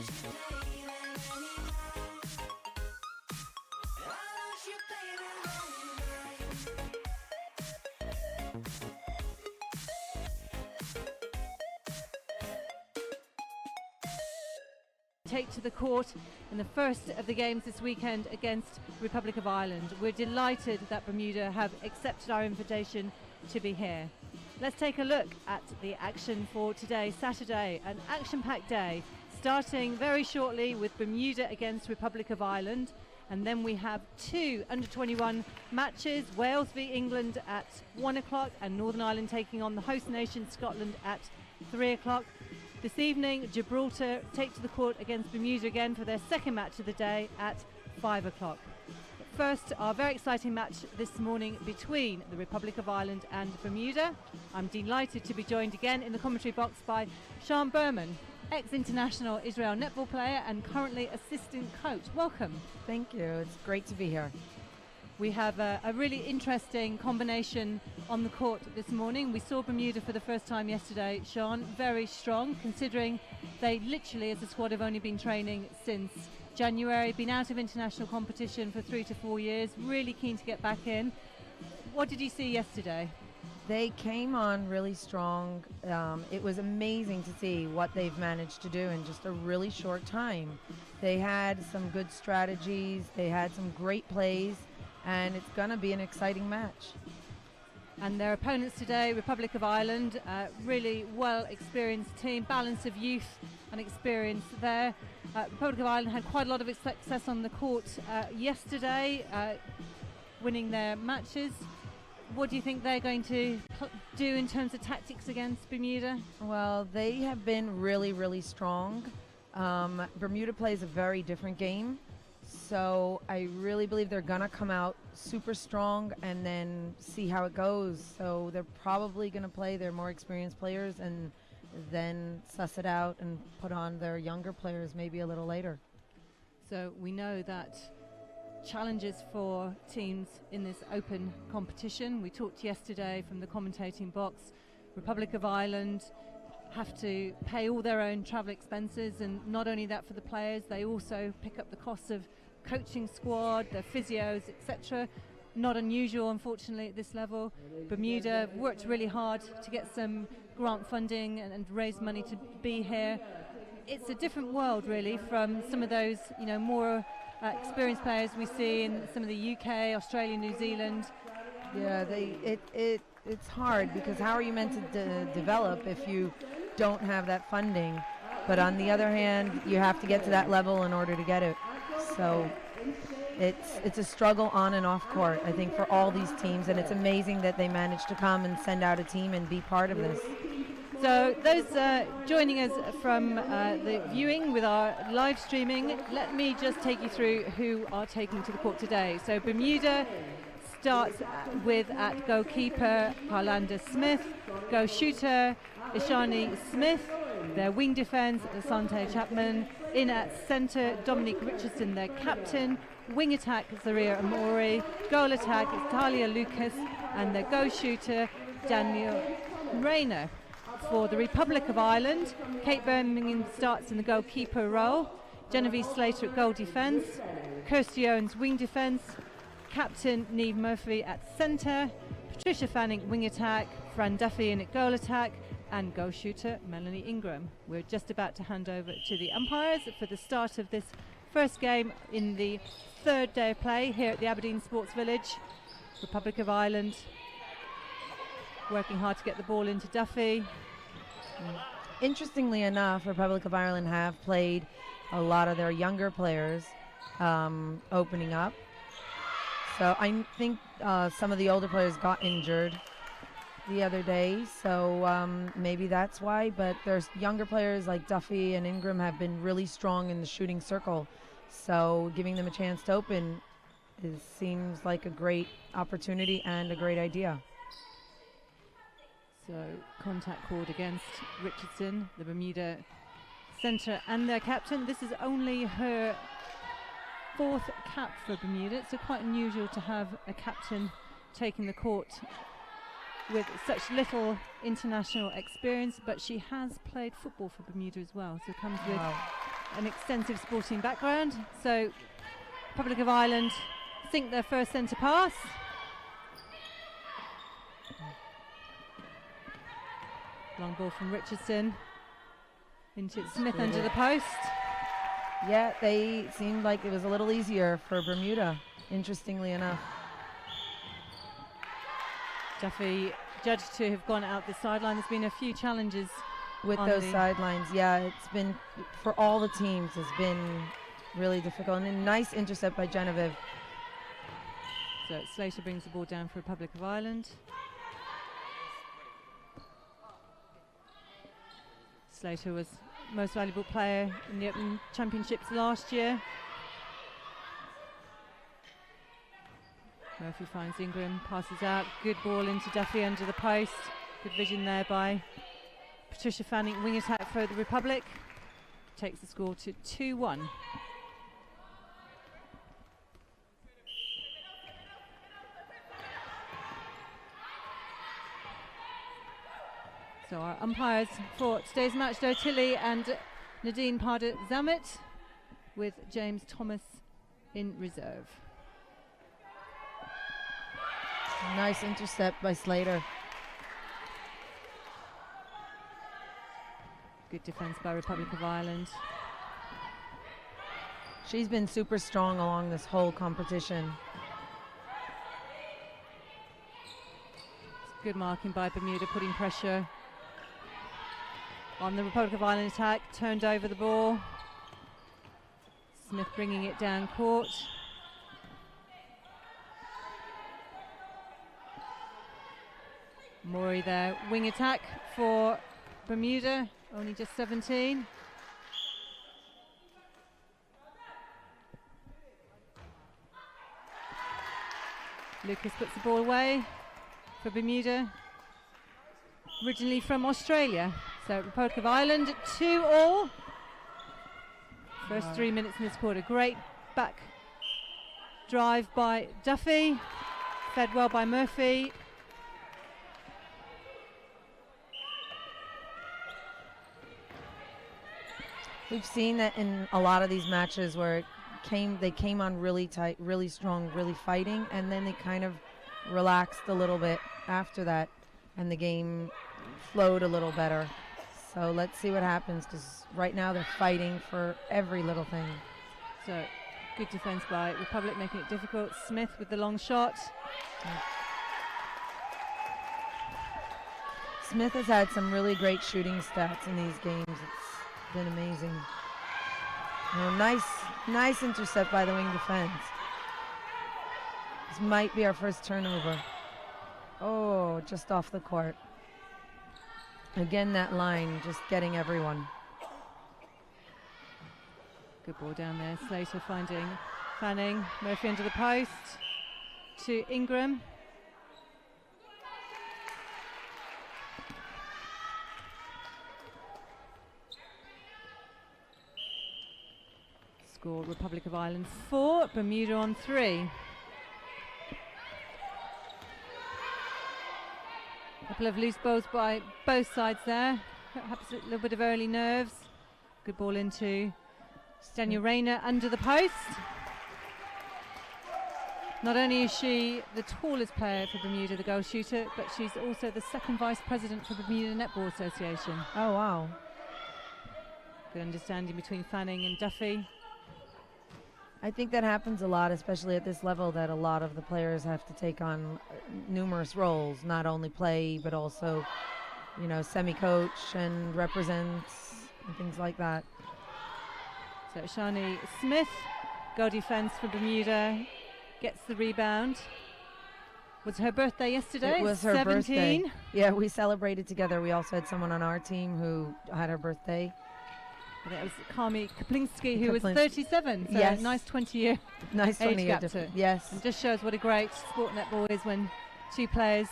Take to the court in the first of the games this weekend against Republic of Ireland. We're delighted that Bermuda have accepted our invitation to be here. Let's take a look at the action for today, Saturday, an action-packed day, starting very shortly with Bermuda against Republic of Ireland, and then we have two under-21 matches, Wales v England at 1 o'clock and Northern Ireland taking on the host nation Scotland at 3 o'clock. This evening, Gibraltar take to the court against Bermuda again for their second match of the day at 5 o'clock. But first, our very exciting match this morning between the Republic of Ireland and Bermuda. I'm delighted to be joined again in the commentary box by Sian Berman, ex-international Israel netball player and currently assistant coach. Welcome. Thank you. It's great to be here. We have a really interesting combination on the court this morning. We saw Bermuda for the first time yesterday, Sian, very strong, considering they literally as a squad have only been training since January, been out of international competition for 3 to 4 years, really keen to get back in. What did you see yesterday? They came on really strong. It was amazing to see what they've managed to do in just a really short time. They had some good strategies, they had some great plays, and it's going to be an exciting match. And their opponents today, Republic of Ireland, really well-experienced team, balance of youth and experience there. Republic of Ireland had quite a lot of success on the court yesterday, winning their matches. What do you think they're going to do in terms of tactics against Bermuda? Well, they have been really, really strong. Bermuda plays a very different game. So I really believe they're going to come out super strong and then see how it goes. So they're probably going to play their more experienced players and then suss it out and put on their younger players maybe a little later. So we know that challenges for teams in this open competition. We talked yesterday from the commentating box. Republic of Ireland have to pay all their own travel expenses, and not only that for the players, they also pick up the costs of coaching squad, their physios, etc. Not unusual, unfortunately, at this level. Bermuda worked really hard to get some grant funding and raise money to be here. It's a different world, really, from some of those, more experienced players we see in some of the UK, Australia, New Zealand. Yeah, it's hard because how are you meant to develop if you don't have that funding? But on the other hand, you have to get to that level in order to get it. So it's a struggle on and off court, I think, for all these teams, and it's amazing that they managed to come and send out a team and be part of this. So those joining us from the viewing with our live streaming, let me just take you through who are taking to the court today. So Bermuda starts with at goalkeeper Carlanda Smith, goal shooter Ishani Smith, their wing defence Asante Chapman, in at centre Dominic Richardson, their captain, wing attack Zaria Amori, goal attack Talia Lucas, and their goal shooter Daniel Rayner. For the Republic of Ireland, Kate Birmingham starts in the goalkeeper role, Genevieve Slater at goal defence, Kirsty Owens wing defence, captain Niamh Murphy at centre, Patricia Fanning wing attack, Fran Duffy in at goal attack, and goal shooter Melanie Ingram. We're just about to hand over to the umpires for the start of this first game in the third day of play here at the Aberdeen Sports Village. Republic of Ireland working hard to get the ball into Duffy. Interestingly enough, Republic of Ireland have played a lot of their younger players opening up. So I think some of the older players got injured the other day, so maybe that's why. But there's younger players like Duffy and Ingram have been really strong in the shooting circle. So giving them a chance to open seems like a great opportunity and a great idea. So contact called against Richardson, the Bermuda centre and their captain. This is only her fourth cap for Bermuda, so quite unusual to have a captain taking the court with such little international experience, but she has played football for Bermuda as well, so comes with an extensive sporting background. So Republic of Ireland sink their first centre pass. Long ball from Richardson into Smith under the post. Yeah, they seemed like it was a little easier for Bermuda, interestingly enough. Duffy judged to have gone out the sideline. There's been a few challenges with those sidelines. Yeah, it's been, for all the teams, has been really difficult. And a nice intercept by Genevieve. So Slater brings the ball down for Republic of Ireland. Slater was most valuable player in the Open Championships last year. Murphy finds Ingram, passes out, good ball into Duffy under the post. Good vision there by Patricia Fanning, wing attack for the Republic. Takes the score to 2-1. So our umpires for today's match, Joe Tilley and Nadine Parder-Zamet, with James Thomas in reserve. Nice intercept by Slater. Good defence by Republic of Ireland. She's been super strong along this whole competition. Good marking by Bermuda, putting pressure on the Republic of Ireland attack. Turned over the ball. Smith bringing it down court. Morey there, wing attack for Bermuda, only just 17. Lucas puts the ball away for Bermuda, originally from Australia. So Republic of Ireland 2-2. First 3 minutes in this quarter. Great back drive by Duffy, fed well by Murphy. We've seen that in a lot of these matches where they came on really tight, really strong, really fighting, and then they kind of relaxed a little bit after that, and the game flowed a little better. So let's see what happens, because right now they're fighting for every little thing. So good defense by Republic, making it difficult. Smith with the long shot. Smith has had some really great shooting stats in these games. It's been amazing. Nice intercept by the wing defense. This might be our first turnover. Oh, just off the court. Again, that line just getting everyone. Good ball down there. Slater finding Fanning. Murphy under the post to Ingram. Score Republic of Ireland 4, Bermuda on 3. A couple of loose balls by both sides there. Perhaps a little bit of early nerves. Good ball into Daniel Rayner under the post. Not only is she the tallest player for Bermuda, the goal shooter, but she's also the second vice president for the Bermuda Netball Association. Oh, wow. Good understanding between Fanning and Duffy. I think that happens a lot, especially at this level, that a lot of the players have to take on numerous roles, not only play, but also, you know, semi-coach and represent and things like that. So Shani Smith, goal defense for Bermuda, gets the rebound. Was her birthday yesterday? It was her 17. birthday. Yeah, we celebrated together. We also had someone on our team who had her birthday. That was Kami Kaplinsky, who was 37. So yes. Nice 20-year nice 20 age year gap. Yes. And just shows what a great sport netball is when two players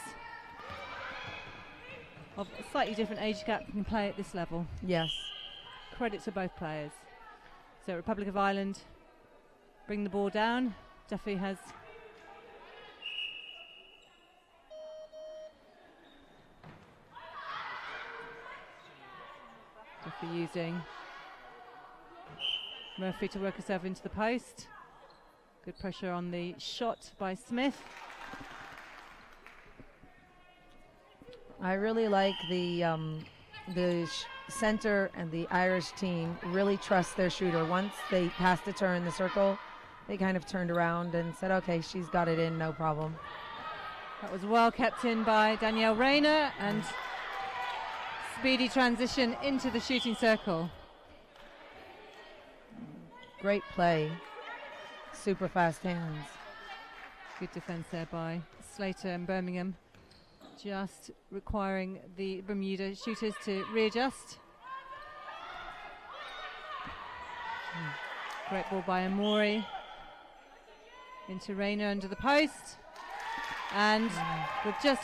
of a slightly different age gap can play at this level. Yes. Credit to both players. So Republic of Ireland bring the ball down. Duffy has using Murphy to work herself into the post. Good pressure on the shot by Smith. I really like the center and the Irish team really trust their shooter. Once they passed the turn in the circle, they kind of turned around and said, okay, she's got it in, no problem. That was well kept in by Danielle Rayner, and speedy transition into the shooting circle. Great play. Super fast hands. Good defense there by Slater and Birmingham. Just requiring the Bermuda shooters to readjust. Great ball by Amori. Into Rayner under the post. And with just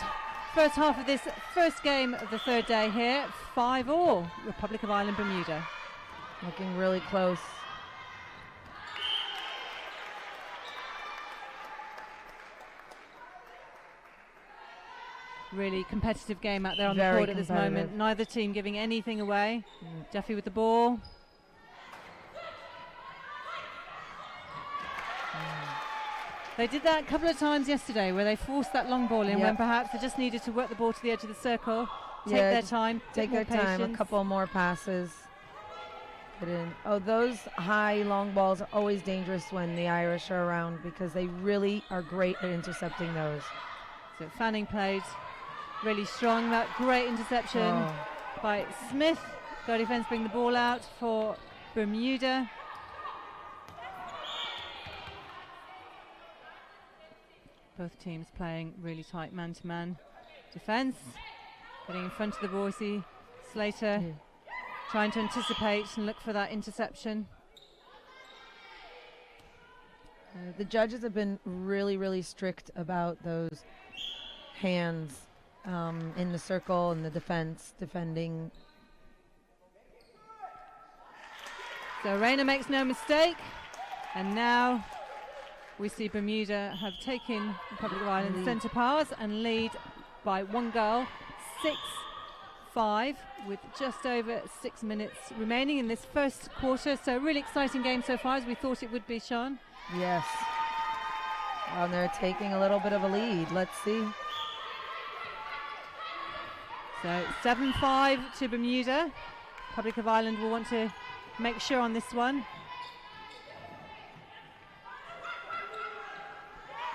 first half of this first game of the third day here, 5-all, Republic of Ireland, Bermuda. Looking really close. Really competitive game out there on Very the court at this moment. Neither team giving anything away. Duffy with the ball. They did that a couple of times yesterday where they forced that long ball in when perhaps they just needed to work the ball to the edge of the circle, take their time, take their time, a couple more passes. Put in. Oh, those high long balls are always dangerous when the Irish are around because they really are great at intercepting those. So Fanning played really strong. That great interception by Smith. Go defense bring the ball out for Bermuda. Both teams playing really tight man-to-man defense. Getting in front of the ball. See Slater trying to anticipate and look for that interception. The judges have been really, really strict about those hands in the circle and the defending. So Rayner makes no mistake, and now we see Bermuda have taken Republic of Ireland centre pass and lead by 1 goal, 6-5, with just over 6 minutes remaining in this first quarter. So really exciting game so far, as we thought it would be, Sean. Yes. And they're taking a little bit of a lead. Let's see. So 7-5 to Bermuda. Republic of Ireland will want to make sure on this one.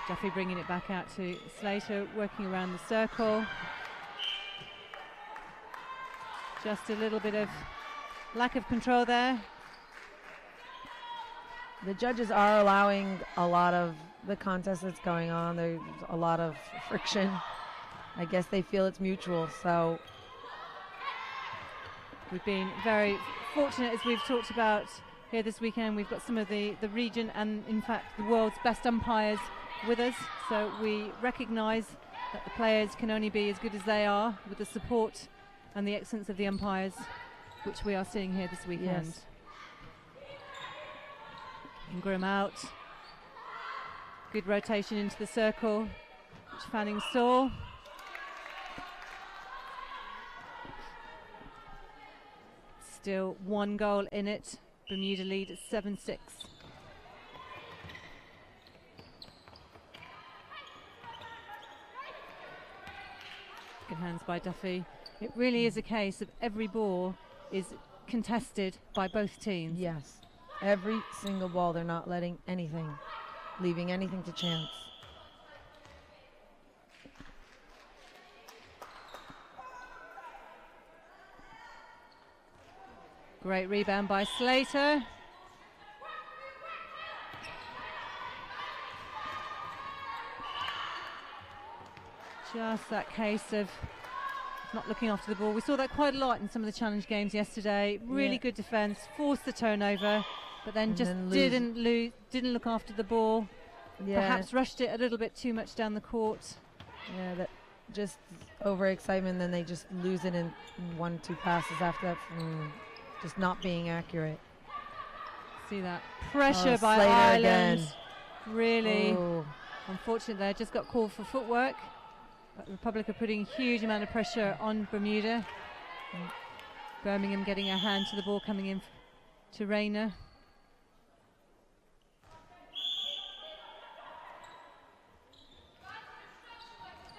Duffy bringing it back out to Slater, working around the circle. Just a little bit of lack of control there. The judges are allowing a lot of the contest that's going on. There's a lot of friction. I guess they feel it's mutual, so. We've been very fortunate, as we've talked about here this weekend. We've got some of the region and, in fact, the world's best umpires with us. So we recognise that the players can only be as good as they are with the support and the excellence of the umpires, which we are seeing here this weekend. Yes. Ingram out. Good rotation into the circle, which Fanning saw. Still 1 goal in it. Bermuda lead at 7-6. Good hands by Duffy. It really is a case of every ball is contested by both teams. Yes. Every single ball, they're not letting anything, leaving anything to chance. Great rebound by Slater. Just that case of not looking after the ball. We saw that quite a lot in some of the challenge games yesterday. Really good defence, forced the turnover, but then didn't look after the ball. Perhaps rushed it a little bit too much down the court. Yeah, that just overexcitement. Then they just lose it in 1-2 passes after that from just not being accurate. See that pressure by Slater Ireland. Again. Really unfortunate there. Just got called for footwork. But the Republic are putting a huge amount of pressure on Bermuda. Birmingham getting a hand to the ball coming in to Rayner.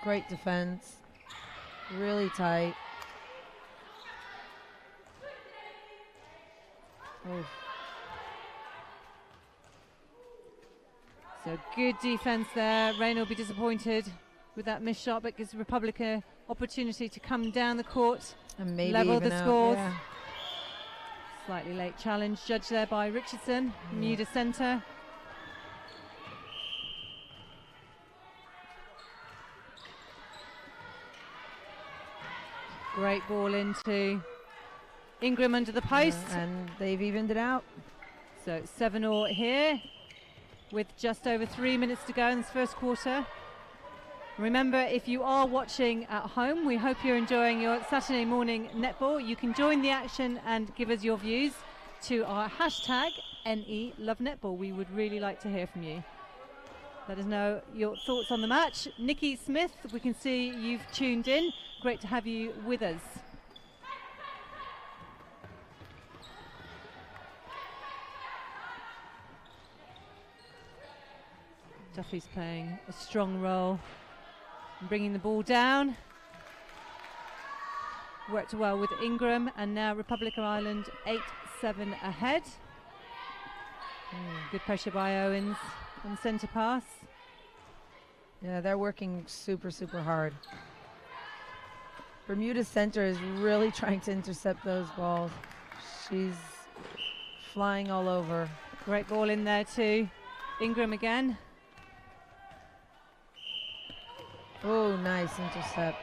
Great defense. Really tight. Oh. So good defense there. Rayner will be disappointed with that missed shot, but gives Republic an opportunity to come down the court And maybe level even the out, scores. yeah. Slightly late challenge judged there by Richardson, Bermuda centre. Great ball into Ingram under the post. And they've evened it out. So 7-all here with just over 3 minutes to go in this first quarter. Remember, if you are watching at home, we hope you're enjoying your Saturday morning netball. You can join the action and give us your views to our hashtag #NELoveNetball. We would really like to hear from you. Let us know your thoughts on the match. Nikki Smith, we can see you've tuned in. Great to have you with us. Duffy's playing a strong role and bringing the ball down. Worked well with Ingram, and now Republic of Ireland 8-7 ahead. Good pressure by Owens on centre pass. Yeah, they're working super, super hard. Bermuda's center is really trying to intercept those balls. She's flying all over. Great ball in there too. Ingram again. Oh, nice intercept.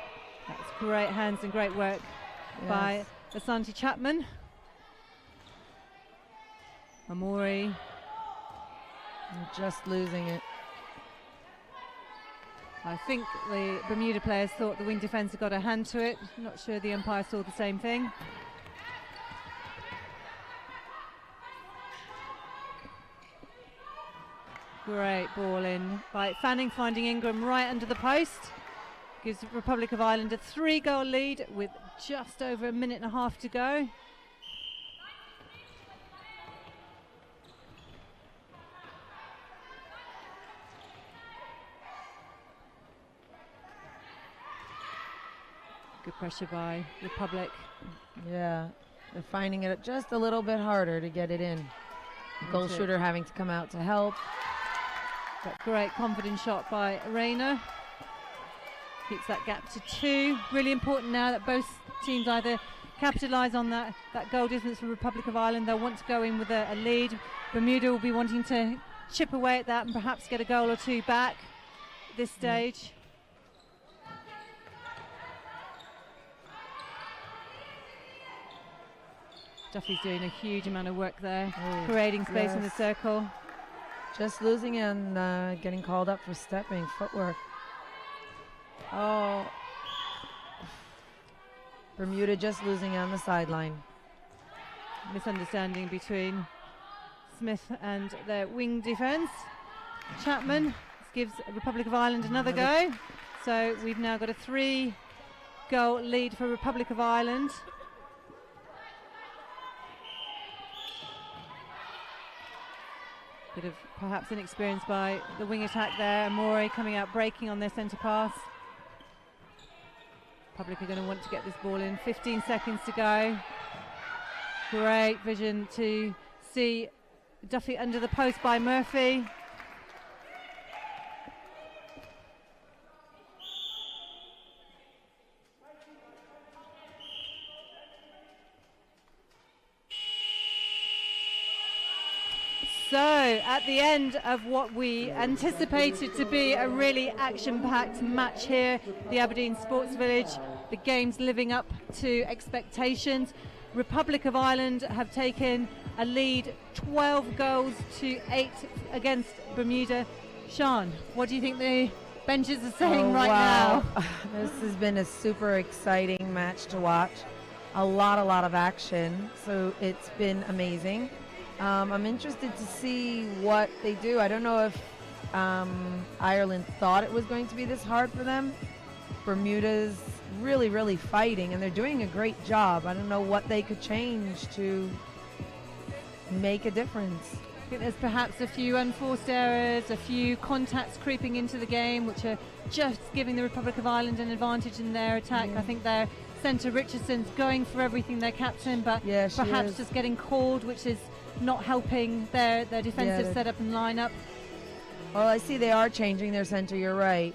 That's great hands and great work by Asante Chapman. Amori. Just losing it. I think the Bermuda players thought the wing defence had got a hand to it. Not sure the umpire saw the same thing. Great ball in by Fanning, finding Ingram right under the post. Gives Republic of Ireland a 3-goal lead with just over a minute and a half to go. Good pressure by Republic. Yeah, they're finding it just a little bit harder to get it in. Goal shooter having to come out to help. That great confident shot by Rayner. Keeps that gap to 2. Really important now that both teams either capitalise on that goal difference for Republic of Ireland. They'll want to go in with a lead. Bermuda will be wanting to chip away at that and perhaps get a goal or two back at this stage. Duffy's doing a huge amount of work there, creating space in the circle. Just losing and getting called up for stepping, footwork. Oh. Bermuda just losing on the sideline. Misunderstanding between Smith and their wing defence. Chapman gives Republic of Ireland another go. So we've now got a 3-goal lead for Republic of Ireland. Bit of perhaps inexperience by the wing attack there. Amore coming out breaking on their centre pass. Republic are going to want to get this ball in. 15 seconds to go. Great vision to see Duffy under the post by Murphy. So, at the end of what we anticipated to be a really action-packed match here, the Aberdeen Sports Village, the game's living up to expectations. Republic of Ireland have taken a lead 12 goals to 8 against Bermuda. Sean, what do you think the benches are saying now? This has been a super exciting match to watch. A lot of action, so it's been amazing. I'm interested to see what they do. I don't know if Ireland thought it was going to be this hard for them. Bermuda's really fighting, and they're doing a great job. I don't know what they could change to make a difference. I think there's perhaps a few unforced errors, a few contacts creeping into the game, which are just giving the Republic of Ireland an advantage in their attack. I think their centre Richardson's going for everything, their captain, but perhaps just getting called, which is not helping their defensive setup and lineup. Well, I see they are changing their centre, you're right.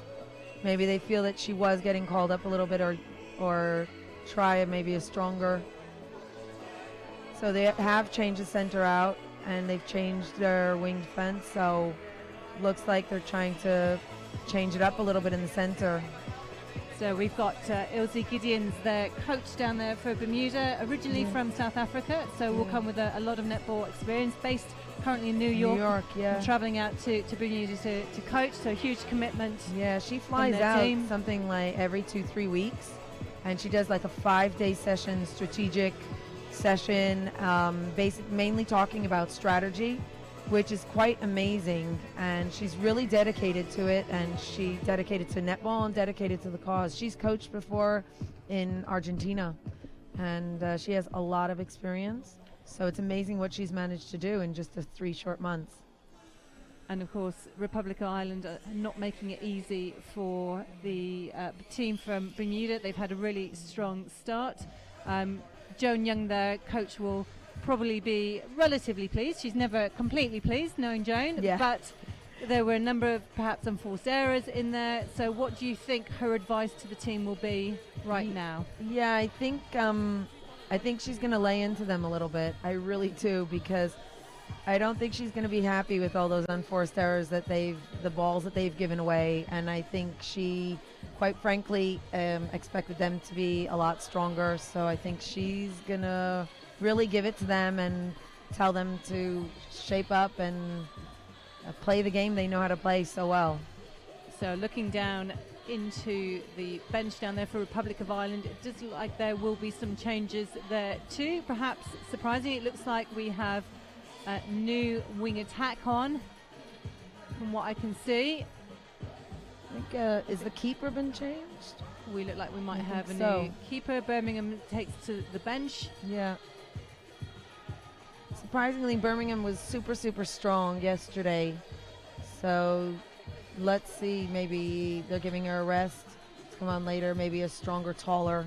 Maybe they feel that she was getting called up a little bit, or try maybe a stronger. So they have changed the centre out, and they've changed their wing defense, so looks like they're trying to change it up a little bit in the centre. So we've got Ilse Gideons, their coach down there for Bermuda, originally from South Africa, so will come with a lot of netball experience, based currently in New York, travelling out to Bermuda to coach, so huge commitment. Yeah, she flies out something like every 2-3 weeks, and she does like a 5-day session, strategic session, mainly talking about strategy, which is quite amazing, and she's really dedicated to it, and she dedicated to netball and dedicated to the cause. She's coached before in Argentina, and she has a lot of experience, so it's amazing what she's managed to do in just the 3 short months. And of course, Republic of Ireland are not making it easy for the team from Bermuda. They've had a really strong start. Joan Young, their coach, will probably be relatively pleased. She's never completely pleased, knowing Joan, but there were a number of perhaps unforced errors in there. So what do you think her advice to the team will be right now? Yeah, I think she's going to lay into them a little bit. I really do, because I don't think she's going to be happy with all those unforced errors that the balls that they've given away, and I think she, quite frankly, expected them to be a lot stronger. So I think she's going to really give it to them and tell them to shape up and play the game they know how to play so well. So looking down into the bench down there for Republic of Ireland, it does look like there will be some changes there too. Perhaps surprisingly, it looks like we have a new wing attack on, from what I can see. I think, is the keeper been changed? We look like we might have a new keeper. Birmingham takes to the bench. Yeah. Surprisingly, Birmingham was super strong yesterday. So let's see, maybe they're giving her a rest to come on later, maybe a stronger, taller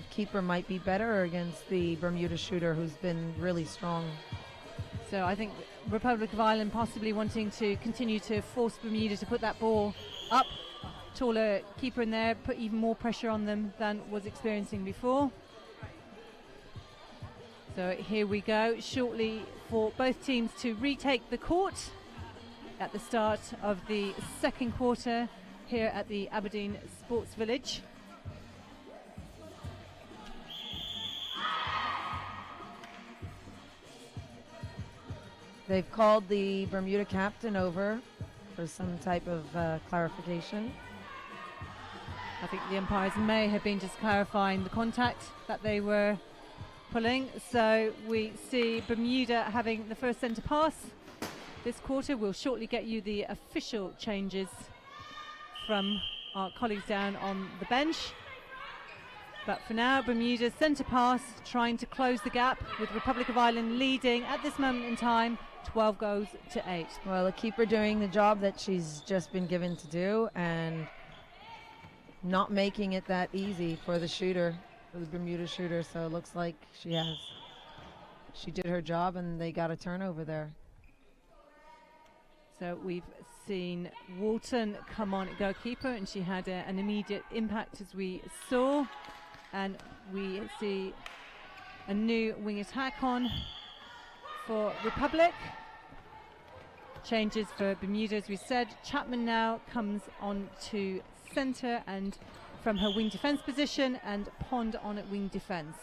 keeper might be better against the Bermuda shooter, who's been really strong. So I think Republic of Ireland possibly wanting to continue to force Bermuda to put that ball up. Taller keeper in there, put even more pressure on them than was experiencing before. So here we go, shortly for both teams to retake the court at the start of the second quarter here at the Aberdeen Sports Village. They've called the Bermuda captain over for some type of clarification. I think the umpires may have been just clarifying the contact that they were pulling. So we see Bermuda having the first centre pass this quarter. We'll shortly get you the official changes from our colleagues down on the bench. But for now, Bermuda's centre pass trying to close the gap, with Republic of Ireland leading at this moment in time 12 goals to 8. Well, the keeper doing the job that she's just been given to do, and not making it that easy for the shooter, for the Bermuda shooter. So it looks like she did her job, and they got a turnover there. So we've seen Walton come on at goalkeeper, and she had an immediate impact, as we saw. And we see a new wing attack on for Republic. Changes for Bermuda, as we said. Chapman now comes on to centre and from her wing defence position, and Pond on at wing defence.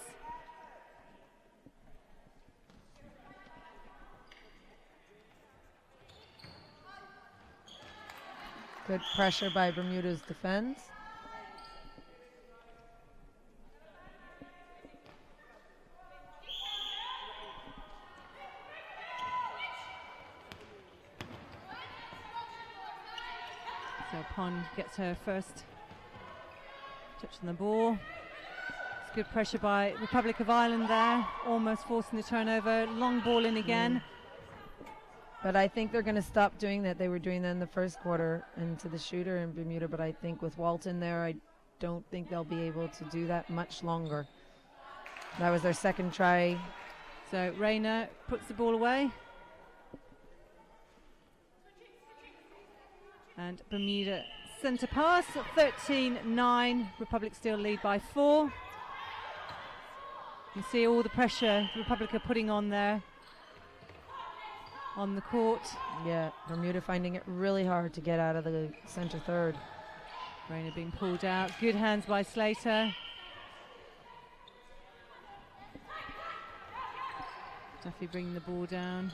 Good pressure by Bermuda's defence. So Pond gets her first touch on the ball. good pressure by Republic of Ireland there, almost forcing the turnover. Long ball in again. But I think they're going to stop doing that. They were doing that in the first quarter into the shooter in Bermuda, but I think with Walton there, I don't think they'll be able to do that much longer. That was their second try. So Rayner puts the ball away. And Bermuda centre pass, 13-9. Republic still lead by 4. You see all the pressure the Republic are putting on there on the court. Yeah, Bermuda finding it really hard to get out of the centre third. Rayner being pulled out. Good hands by Slater. Duffy bringing the ball down.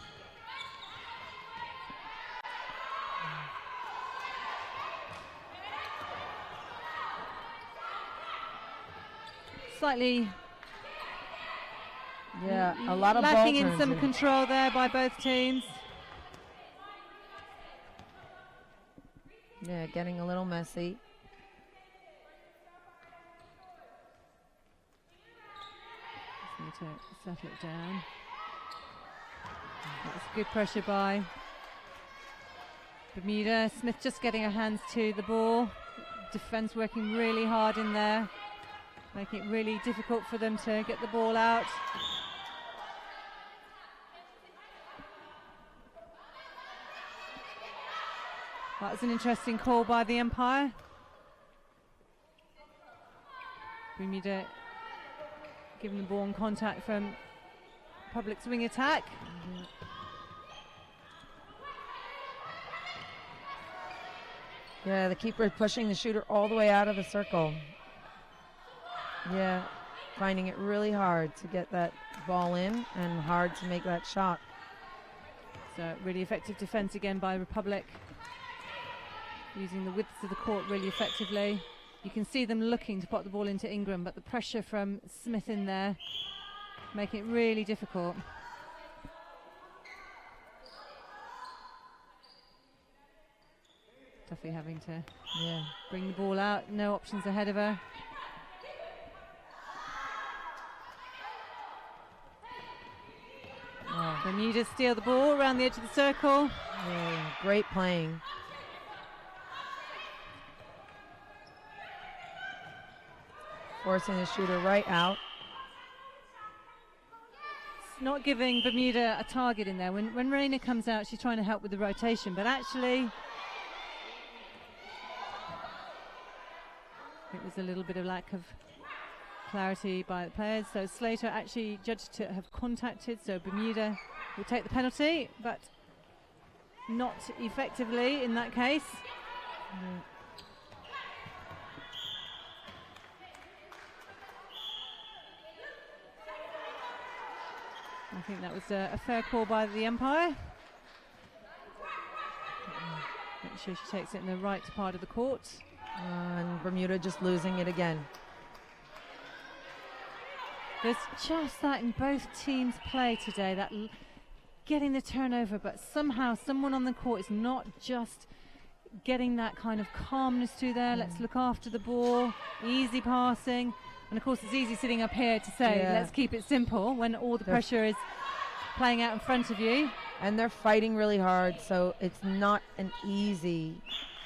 Slightly a lot of lacking ball in some control there by both teams. Yeah, getting a little messy. Just need to settle it down. That's good pressure by Bermuda. Smith just getting her hands to the ball. Defence working really hard in there, making it really difficult for them to get the ball out. That was an interesting call by the umpire. Bermuda giving the ball in contact from Republic's wing attack. Yeah, the keeper is pushing the shooter all the way out of the circle. Yeah, finding it really hard to get that ball in and hard to make that shot. So really effective defense again by Republic, using the widths of the court really effectively. You can see them looking to put the ball into Ingram, but the pressure from Smith in there making it really difficult. Duffy having to bring the ball out, no options ahead of her. Bermuda steal the ball around the edge of the circle. Yeah, great playing. Forcing the shooter right out. It's not giving Bermuda a target in there. When Rayner comes out, she's trying to help with the rotation, but actually I think there's a little bit of lack of clarity by the players. So Slater actually judged to have contacted, so Bermuda will take the penalty, but not effectively in that case. I think that was a fair call by the umpire. Make sure she takes it in the right part of the court. And Bermuda just losing it again. There's just that in both teams' play today, that getting the turnover, but somehow someone on the court is not just getting that kind of calmness to there. Let's look after the ball, easy passing. And of course it's easy sitting up here to say, let's keep it simple when all the pressure is playing out in front of you. And they're fighting really hard, so it's not an easy.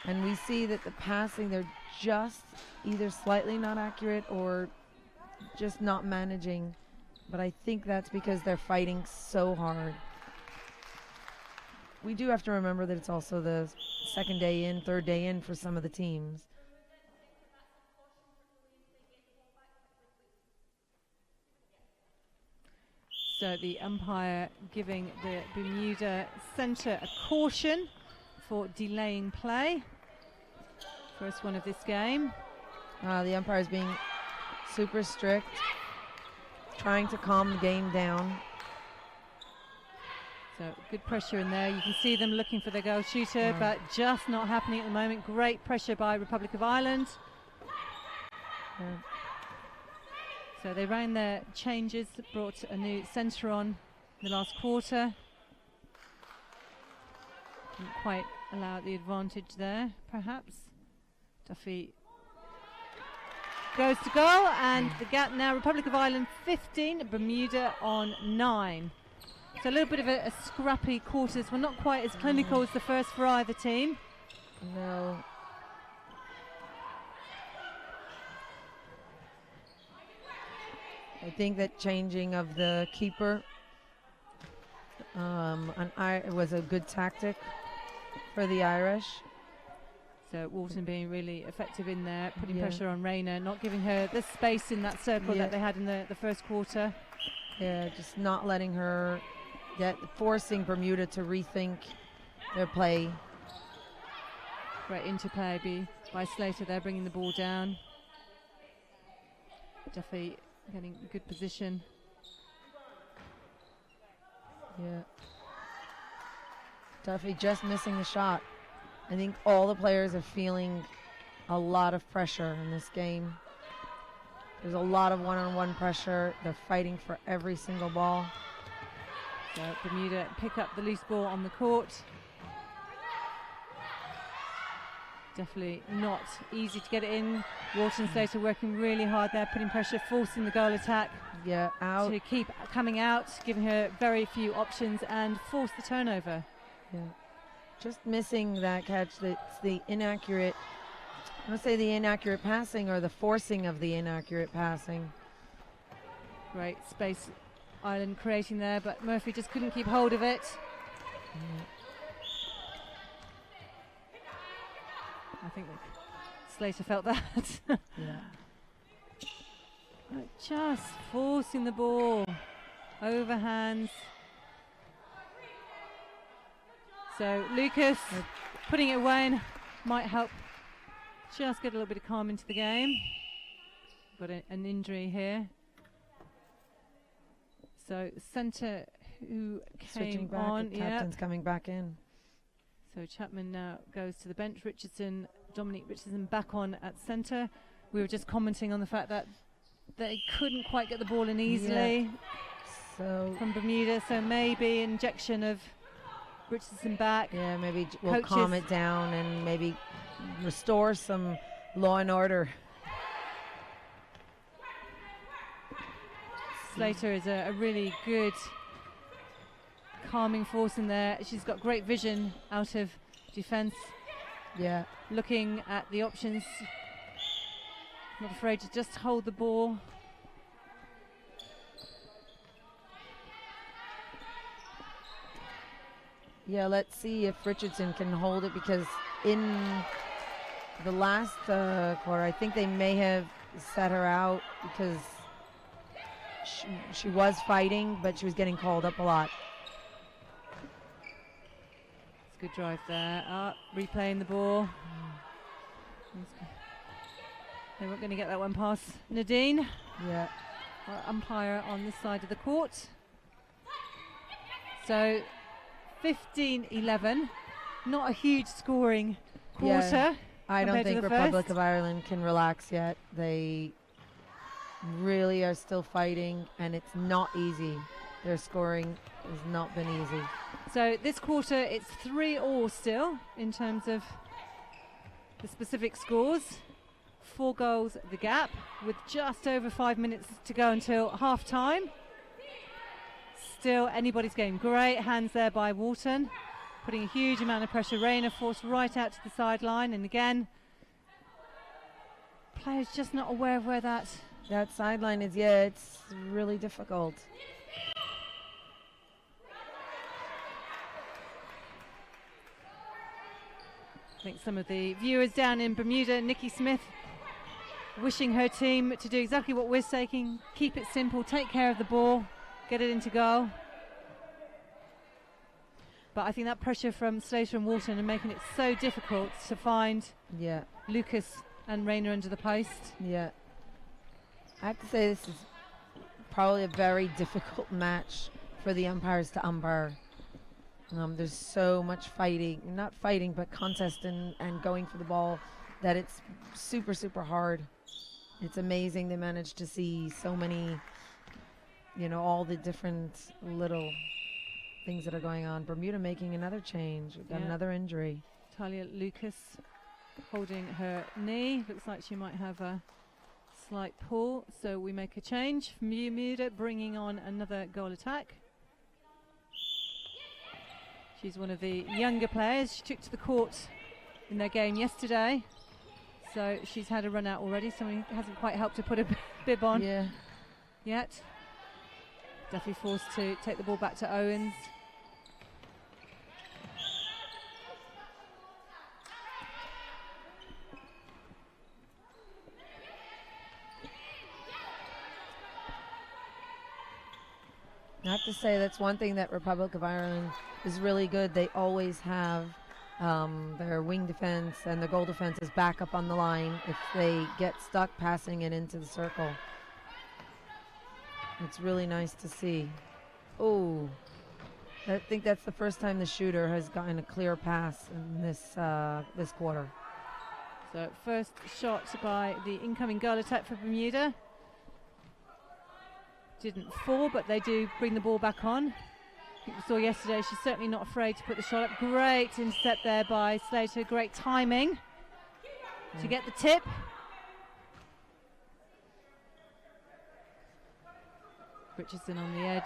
And we see that the passing, they're just either slightly not accurate or just not managing. But I think that's because they're fighting so hard. We do have to remember that it's also the second day in, third day in for some of the teams. So the umpire giving the Bermuda centre a caution for delaying play. First one of this game. The umpire is being super strict, trying to calm the game down. So good pressure in there. You can see them looking for their goal shooter, but just not happening at the moment. Great pressure by Republic of Ireland. So they ran their changes, brought a new centre on in the last quarter. Didn't quite allow the advantage there, perhaps. Duffy goes to goal, and the gap now, Republic of Ireland 15, Bermuda on 9. So a little bit of a scrappy quarters. Well, not quite as clinical as the first for either team. No. I think that changing of the keeper it was a good tactic for the Irish. So Walton being really effective in there, putting pressure on Rayner, not giving her the space in that circle that they had in the first quarter. Yeah, just not letting her forcing Bermuda to rethink their play. Great interplay by Slater there, bringing the ball down. Duffy getting a good position. Yeah. Duffy just missing the shot. I think all the players are feeling a lot of pressure in this game. There's a lot of one-on-one pressure. They're fighting for every single ball. So Bermuda pick up the loose ball on the court. Definitely not easy to get it in. Walton Slater working really hard there, putting pressure, forcing the goal attack. Yeah, out. To keep coming out, giving her very few options and force the turnover. Yeah. Just missing that catch. That's the inaccurate, I want to say the inaccurate passing or the forcing of the inaccurate passing. Great space Ireland creating there, but Murphy just couldn't keep hold of it. I think Slater felt that. Just forcing the ball, overhands. So Lucas putting it away and might help just get a little bit of calm into the game. Got an injury here. So centre who switching came back, on, captain's coming back in. So Chapman now goes to the bench. Dominique Richardson back on at centre. We were just commenting on the fact that they couldn't quite get the ball in easily from Bermuda. So maybe injection of Richardson back. Yeah, maybe we'll calm it down and maybe restore some law and order. Slater is a really good calming force in there. She's got great vision out of defence. Yeah. Looking at the options. Not afraid to just hold the ball. Yeah, let's see if Richardson can hold it, because in the last quarter, I think they may have set her out because she was fighting, but she was getting called up a lot. It's a good drive there. Replaying the ball. They weren't going to get that one past Nadine. Yeah. Our umpire on this side of the court. So 15-11. Not a huge scoring quarter. Yeah. I don't think Republic first. of Ireland can relax yet. They really are still fighting, and it's not easy. Their scoring has not been easy. So this quarter, it's 3-3 still in terms of the specific scores. 4 goals the gap, with just over 5 minutes to go until half time. Still anybody's game. Great hands there by Walton, putting a huge amount of pressure. Rayner forced right out to the sideline, and again, players just not aware of where that sideline is. Yeah, it's really difficult. I think some of the viewers down in Bermuda, Nikki Smith, wishing her team to do exactly what we're saying: keep it simple, take care of the ball, get it into goal. But I think that pressure from Slater and Walton are making it so difficult to find Lucas and Rayner under the post. Yeah. I have to say this is probably a very difficult match for the umpires to umpire. There's so much fighting, not fighting, but contest and going for the ball, that it's super, super hard. It's amazing they managed to see so many, all the different little things that are going on. Bermuda making another change. We've got another injury. Talia Lucas holding her knee. Looks like she might have a slight pull, so we make a change from Bermuda, bringing on another goal attack. She's one of the younger players. She took to the court in their game yesterday, so she's had a run out already. Somebody hasn't quite helped to put a bib on yet. Duffy forced to take the ball back to Owens. I have to say that's one thing that Republic of Ireland is really good. They always have their wing defense and their goal defense is back up on the line if they get stuck passing it into the circle. It's really nice to see. Oh, I think that's the first time the shooter has gotten a clear pass in this quarter. So first shot by the incoming goal attack for Bermuda. Didn't fall, but they do bring the ball back on. I think we saw yesterday she's certainly not afraid to put the shot up. Great intercept there by Slater. Great timing to get the tip. Richardson on the edge.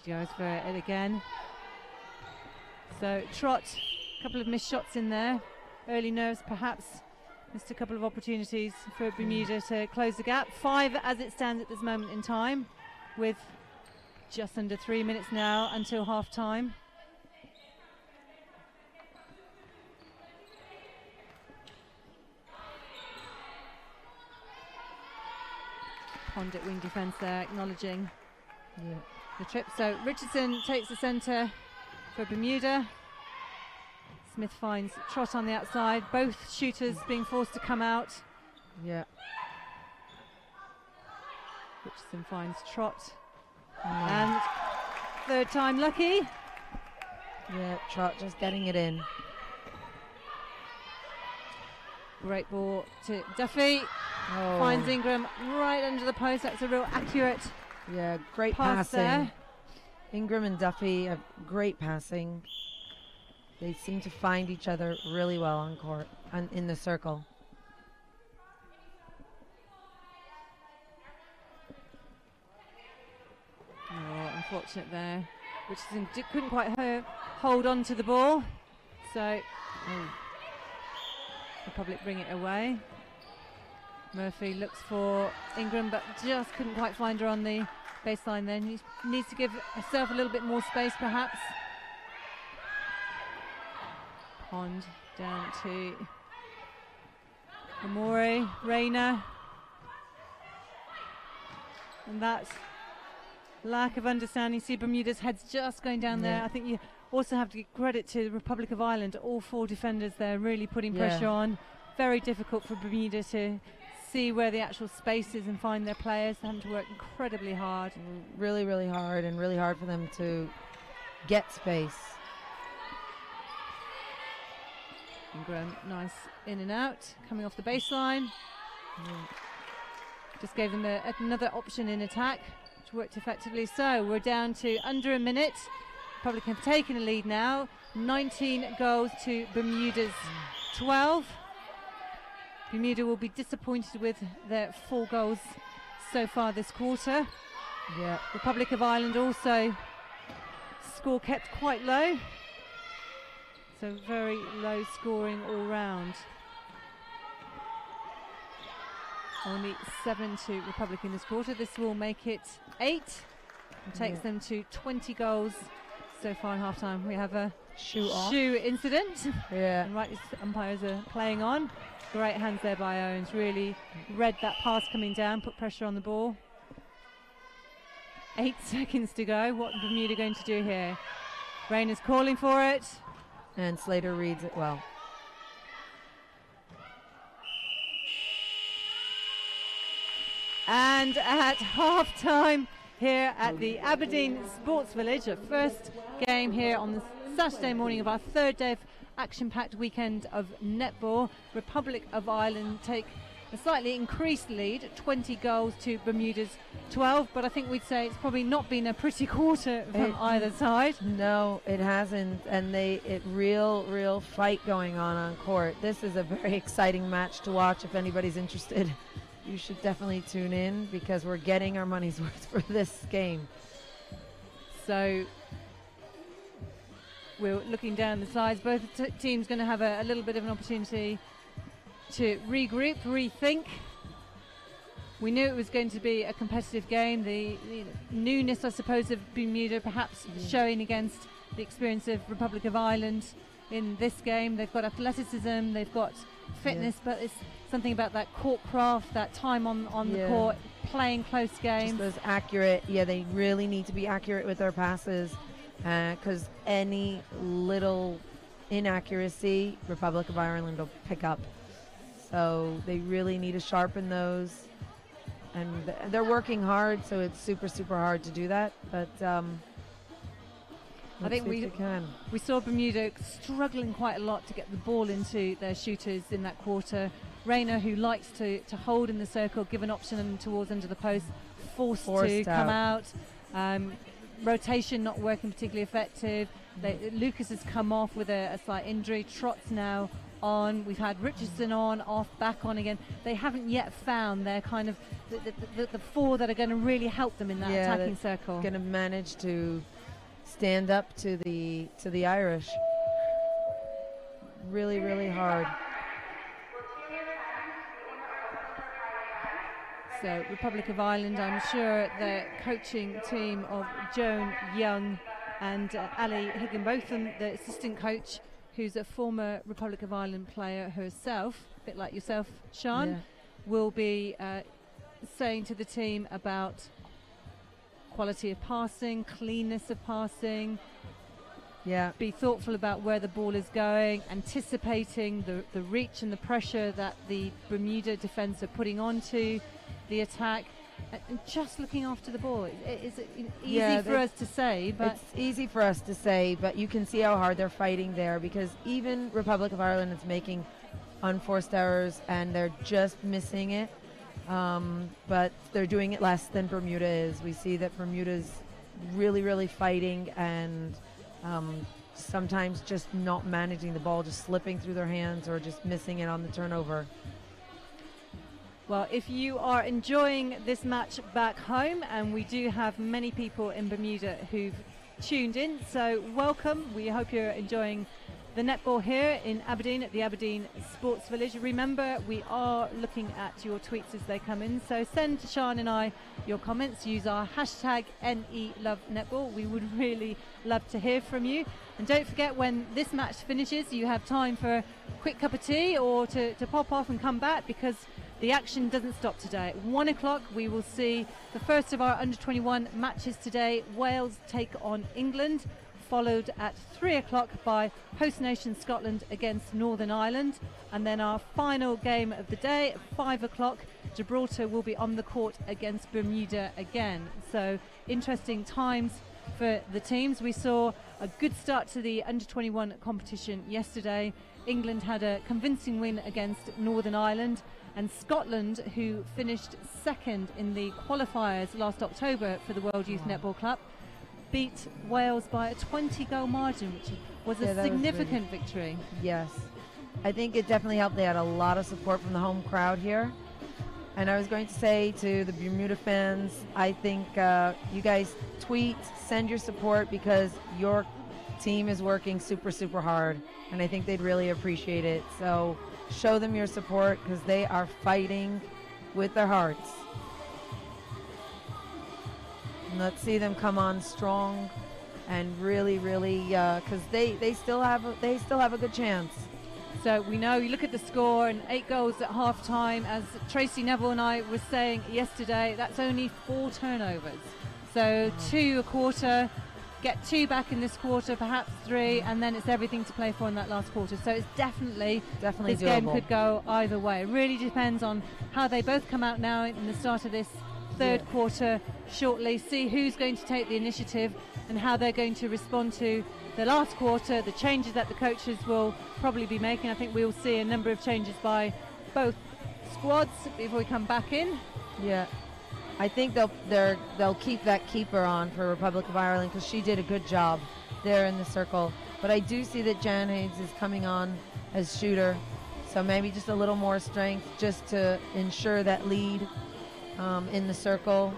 She goes for it again. So Trott, a couple of missed shots in there. Early nerves perhaps. Missed a couple of opportunities for Bermuda to close the gap. 5 as it stands at this moment in time, with just under 3 minutes now until half time. Pondit wing defence there, acknowledging the trip. So Richardson takes the centre for Bermuda. Smith finds Trott on the outside. Both shooters being forced to come out. Yeah. Richardson finds Trott. And third time lucky. Yeah, Trott just getting it in. Great ball to Duffy. Finds Ingram right under the post. That's a real accurate great pass passing. there. Ingram and Duffy have great passing. They seem to find each other really well on court and in the circle. Oh, unfortunate there. Richardson couldn't quite hold on to the ball. So Republic bring it away. Murphy looks for Ingram, but just couldn't quite find her on the baseline then. He needs to give herself a little bit more space perhaps. Pond down to Amore, Rayner. And that lack of understanding. See Bermuda's heads just going down there. I think you also have to give credit to the Republic of Ireland. All 4 defenders there really putting pressure on. Very difficult for Bermuda to see where the actual space is and find their players. They have to work incredibly hard. Really, really hard, and really hard for them to get space. Ingram, nice in and out, coming off the baseline. Just gave them another option in attack, which worked effectively. So we're down to under a minute. Republic have taken a lead now. 19 goals to Bermuda's 12. Bermuda will be disappointed with their 4 goals so far this quarter. Republic of Ireland also score kept quite low. So very low scoring all round. Only 7 to Republic in this quarter. This will make it 8 and takes them to 20 goals so far in half time. We have a shoe incident. And right as umpires are playing on. Great hands there by Owens. Really read that pass coming down, put pressure on the ball. 8 seconds to go. What are Bermuda going to do here? Rayner's calling for it. And Slater reads it well. And at half time here at the Aberdeen Sports Village, a first game here on the Saturday morning of our 3rd day of action-packed weekend of netball. Republic of Ireland take a slightly increased lead, 20 goals to Bermuda's 12, but I think we'd say it's probably not been a pretty quarter from either side. No, it hasn't, and real fight going on court. This is a very exciting match to watch. If anybody's interested, you should definitely tune in because we're getting our money's worth for this game. So we're looking down the sides. Both teams going to have a little bit of an opportunity to regroup, rethink. We knew it was going to be a competitive game. The newness, I suppose, of Bermuda perhaps showing against the experience of Republic of Ireland in this game. They've got athleticism, they've got fitness, but it's something about that court craft, that time on the court, playing close games. Just those accurate, they really need to be accurate with their passes because any little inaccuracy, Republic of Ireland will pick up. So they really need to sharpen those. And they're working hard, so it's super, super hard to do that. But I think we saw Bermuda struggling quite a lot to get the ball into their shooters in that quarter. Rayner, who likes to hold in the circle, give an option towards under the post, forced to come out. Rotation not working particularly effective. Lucas has come off with a slight injury. Trott's now on. We've had Richardson on, off, back on again. They haven't yet found their kind of the four that are going to really help them in that attacking circle. Going to manage to stand up to the Irish. Really, really hard. So Republic of Ireland, I'm sure the coaching team of Joan Young and Ali Higginbotham, the assistant coach, who's a former Republic of Ireland player herself, a bit like yourself, Sian, will be saying to the team about quality of passing, cleanness of passing, be thoughtful about where the ball is going, anticipating the reach and the pressure that the Bermuda defence are putting onto the attack, and just looking after the ball. It's easy for us to say, but it's easy for us to say, but you can see how hard they're fighting there, because even Republic of Ireland is making unforced errors and they're just missing it, but they're doing it less than Bermuda is. We see that Bermuda's really, really fighting and sometimes just not managing the ball, just slipping through their hands or just missing it on the turnover. Well, if you are enjoying this match back home, and we do have many people in Bermuda who've tuned in, so welcome. We hope you're enjoying the netball here in Aberdeen at the Aberdeen Sports Village. Remember, we are looking at your tweets as they come in, so send to Sian and I your comments. Use our hashtag #NELoveNetball. We would really love to hear from you. And don't forget, when this match finishes, you have time for a quick cup of tea or to pop off and come back, because the action doesn't stop today. At 1 o'clock, we will see the first of our under-21 matches today. Wales take on England, followed at 3 o'clock by host nation Scotland against Northern Ireland. And then our final game of the day at 5 o'clock, Gibraltar will be on the court against Bermuda again. So interesting times for the teams. We saw a good start to the under-21 competition yesterday. England had a convincing win against Northern Ireland, and Scotland, who finished second in the qualifiers last October for the World Youth Netball Club, beat Wales by a 20-goal margin, which was a significant victory. Yes, I think it definitely helped. They had a lot of support from the home crowd here. And I was going to say to the Bermuda fans, I think you guys tweet, send your support, because your team is working super, super hard, and I think they'd really appreciate it. So show them your support, because they are fighting with their hearts. And let's see them come on strong and really, really, because they still have a good chance. So we know, you look at the score, and 8 goals at half time. As Tracy Neville and I were saying yesterday, that's only 4 turnovers. So 2 a quarter, get 2 back in this quarter, perhaps 3, and then it's everything to play for in that last quarter. So it's definitely this doable. Game could go either way. It really depends on how they both come out now in the start of this third quarter shortly, see who's going to take the initiative and how they're going to respond to the last quarter, the changes that the coaches will probably be making. I think we'll see a number of changes by both squads before we come back in. Yeah. I think they'll keep that keeper on for Republic of Ireland because she did a good job there in the circle. But I do see that Jan Hayes is coming on as shooter, so maybe just a little more strength just to ensure that lead in the circle.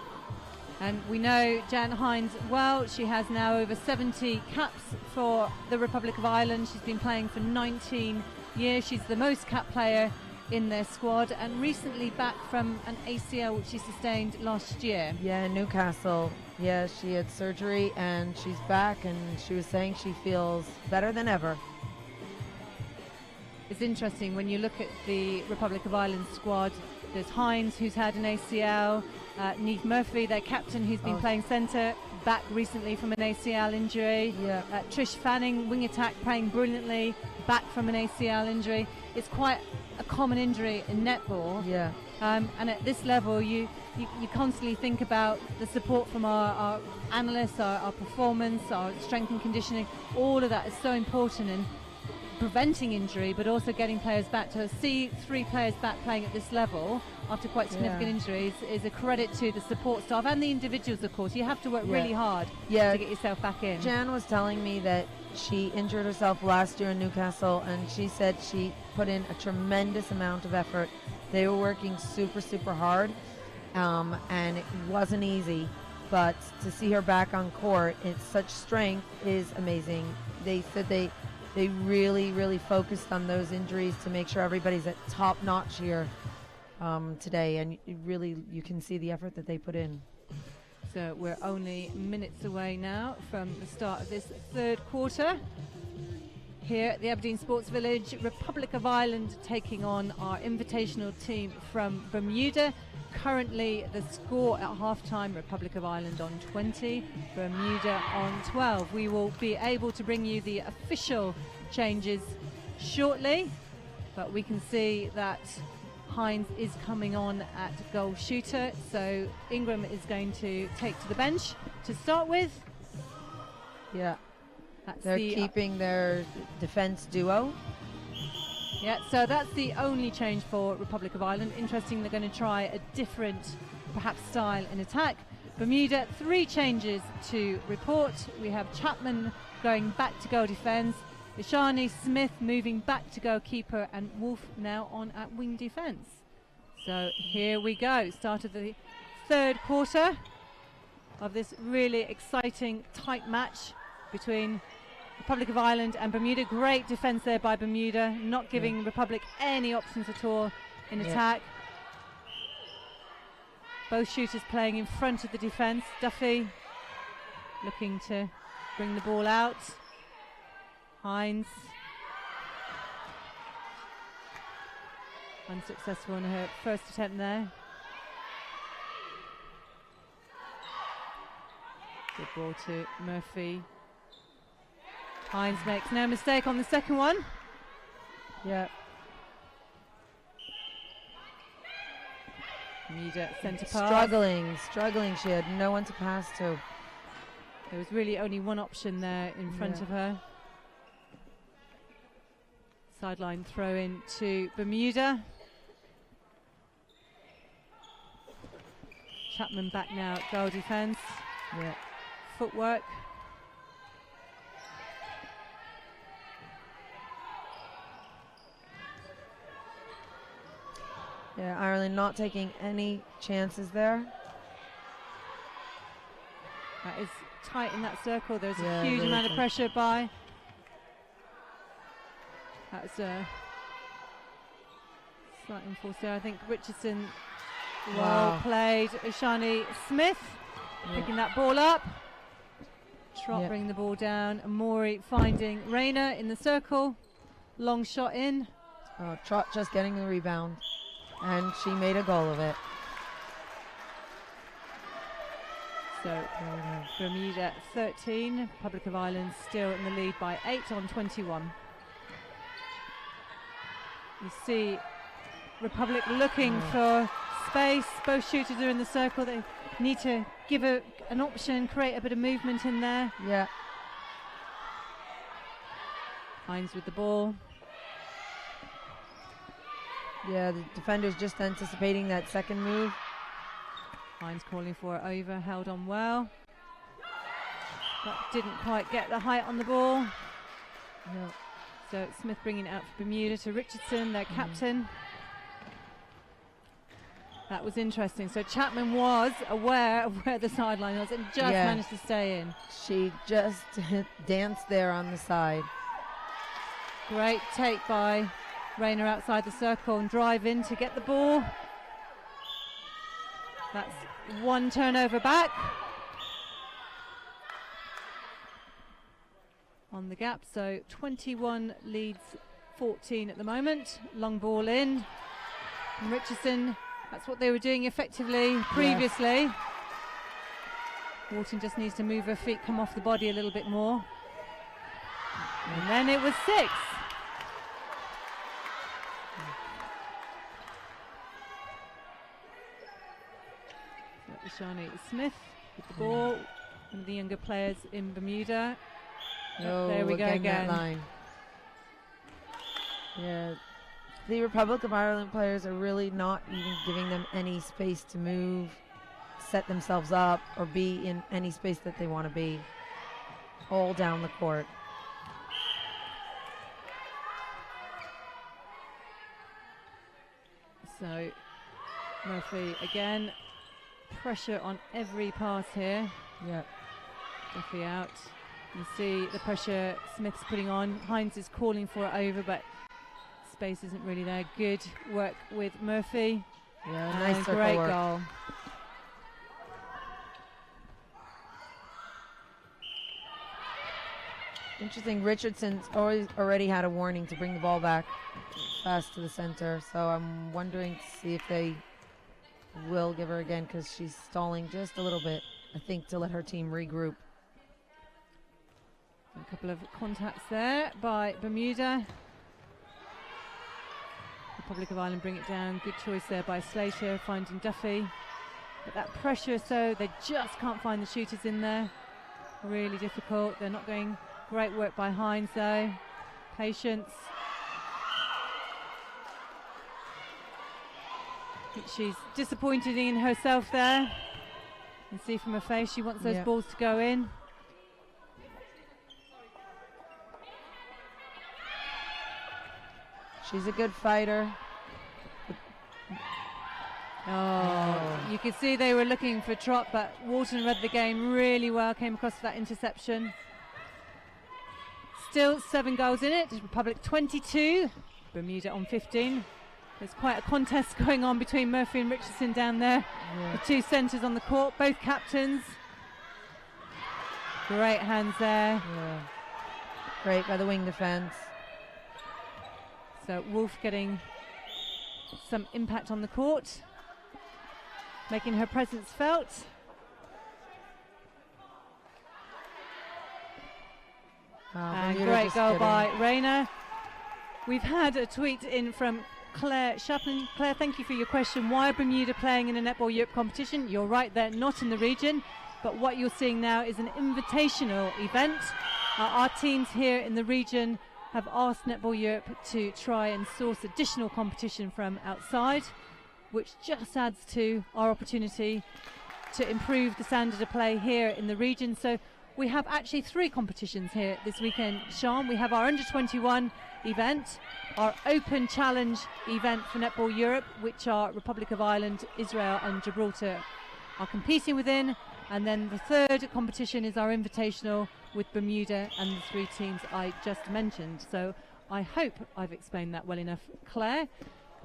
And we know Jan Hines well. She has now over 70 caps for the Republic of Ireland. She's been playing for 19 years. She's the most cap player in their squad, and recently back from an ACL which she sustained last year. Yeah, in Newcastle. Yeah, she had surgery and she's back, and she was saying she feels better than ever. It's interesting when you look at the Republic of Ireland squad. There's Hines, who's had an ACL, Niamh Murphy, their captain, who's been playing centre, back recently from an ACL injury. Yeah. Trish Fanning, wing attack, playing brilliantly, back from an ACL injury. It's quite a common injury in netball. Yeah. And at this level, you constantly think about the support from our analysts, our performance, our strength and conditioning. All of that is so important in preventing injury, but also getting players back. To see 3 players back playing at this level after quite significant injuries is a credit to the support staff and the individuals, of course. You have to work really hard to get yourself back in. Jan was telling me that she injured herself last year in Newcastle, and she said she put in a tremendous amount of effort. They were working super, super hard, and it wasn't easy. But to see her back on court, it's such strength is amazing. They said they really, really focused on those injuries to make sure everybody's at top notch here today, and you can see the effort that they put in. So we're only minutes away now from the start of this third quarter. Here at the Aberdeen Sports Village, Republic of Ireland taking on our invitational team from Bermuda. Currently the score at half-time, Republic of Ireland on 20, Bermuda on 12. We will be able to bring you the official changes shortly, but we can see that Hines is coming on at goal shooter, so Ingram is going to take to the bench to start with. Yeah, they're keeping their defense duo. Yeah, so that's the only change for Republic of Ireland. Interesting, they're going to try a different, perhaps, style in attack. Bermuda, 3 changes to report. We have Chapman going back to goal defence, Ishani Smith moving back to goalkeeper, and Wolf now on at wing defence. So here we go, start of the third quarter of this really exciting, tight match between Republic of Ireland and Bermuda. Great defence there by Bermuda, not giving Republic any options at all in attack. Both shooters playing in front of the defence. Duffy looking to bring the ball out. Hines unsuccessful in her first attempt there. Good ball to Murphy. Hines makes no mistake on the second one. Yeah. Bermuda centre pass. Struggling. She had no one to pass to. There was really only one option there in front of her. Sideline throw in to Bermuda. Chapman back now at goal defence. Yeah. Footwork. Yeah, Ireland not taking any chances there. That is tight in that circle. There's a huge amount of pressure by. That's a slight enforced there. I think Richardson, well played. Ishani Smith picking that ball up. Trott bringing the ball down. Amori finding Rayner in the circle. Long shot in. Oh, Trott just getting the rebound. And she made a goal of it. So Bermuda 13, Republic of Ireland still in the lead by 8 on 21. You see Republic looking for space. Both shooters are in the circle. They need to give an option, create a bit of movement in there. Yeah. Hines with the ball. Yeah, the defender's just anticipating that second move. Hines calling for it over, held on well. But didn't quite get the height on the ball. Yep. So Smith bringing it out for Bermuda to Richardson, their captain. That was interesting. So Chapman was aware of where the sideline was and just managed to stay in. She just danced there on the side. Great take by Rayner outside the circle and drive in to get the ball. That's one turnover back. On the gap, so 21 leads 14 at the moment. Long ball in. And Richardson, that's what they were doing effectively previously. Yes. Wharton just needs to move her feet, come off the body a little bit more. And then it was 6. So Ishani Smith with the ball. One of the younger players in Bermuda. Oh, there we go again. That line. Yeah, the Republic of Ireland players are really not even giving them any space to move, set themselves up, or be in any space that they want to be. All down the court. So Murphy again, pressure on every pass here. Yep. Murphy out. You see the pressure Smith's putting on. Hines is calling for it over, but space isn't really there. Good work with Murphy. Yeah, nice circle great work. Goal. Interesting, Richardson's already had a warning to bring the ball back fast to the center, so I'm wondering to see if they will give her again, because she's stalling just a little bit, I think, to let her team regroup. A couple of contacts there by Bermuda. Republic of Ireland bring it down. Good choice there by Slater, finding Duffy. But that pressure, so they just can't find the shooters in there. Really difficult. They're not going. Great work by Hines though. Patience. I think she's disappointed in herself there. You can see from her face she wants those balls to go in. She's a good fighter. Oh, you could see they were looking for Trot, but Wharton read the game really well, came across that interception. Still 7 goals in it, Republic 22, Bermuda on 15. There's quite a contest going on between Murphy and Richardson down there. The two centres on the court, both captains. Great hands there. Yeah. Great by the wing defence. So Wolf getting some impact on the court, making her presence felt. And great goal by Rayner. We've had a tweet in from Claire Chaplin. Claire, thank you for your question. Why are Bermuda playing in a Netball Europe competition? You're right, they're not in the region, but what you're seeing now is an invitational event. Our teams here in the region have asked Netball Europe to try and source additional competition from outside, which just adds to our opportunity to improve the standard of play here in the region. So we have actually 3 competitions here this weekend, Sean. We have our under-21 event, our Open Challenge event for Netball Europe, which our Republic of Ireland, Israel and Gibraltar are competing within, and then the 3rd competition is our Invitational with Bermuda and the 3 teams I just mentioned. So I hope I've explained that well enough, Claire.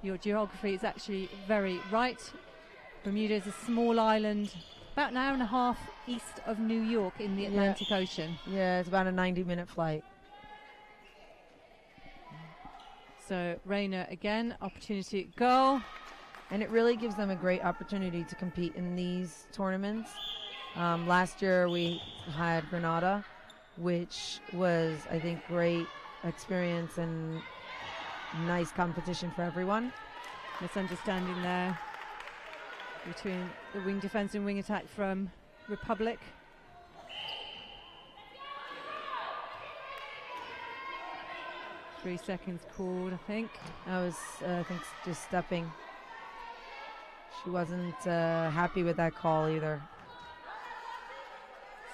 Your geography is actually very right. Bermuda is a small island, about an hour and a half east of New York in the Atlantic Ocean. Yeah, it's about a 90-minute flight. So Rayner again, opportunity at goal. And it really gives them a great opportunity to compete in these tournaments. Last year we had Grenada, which was, I think, great experience and nice competition for everyone. Misunderstanding there between the wing defense and wing attack from Republic. 3 seconds called, I think. I was, I think, just stepping. She wasn't happy with that call either.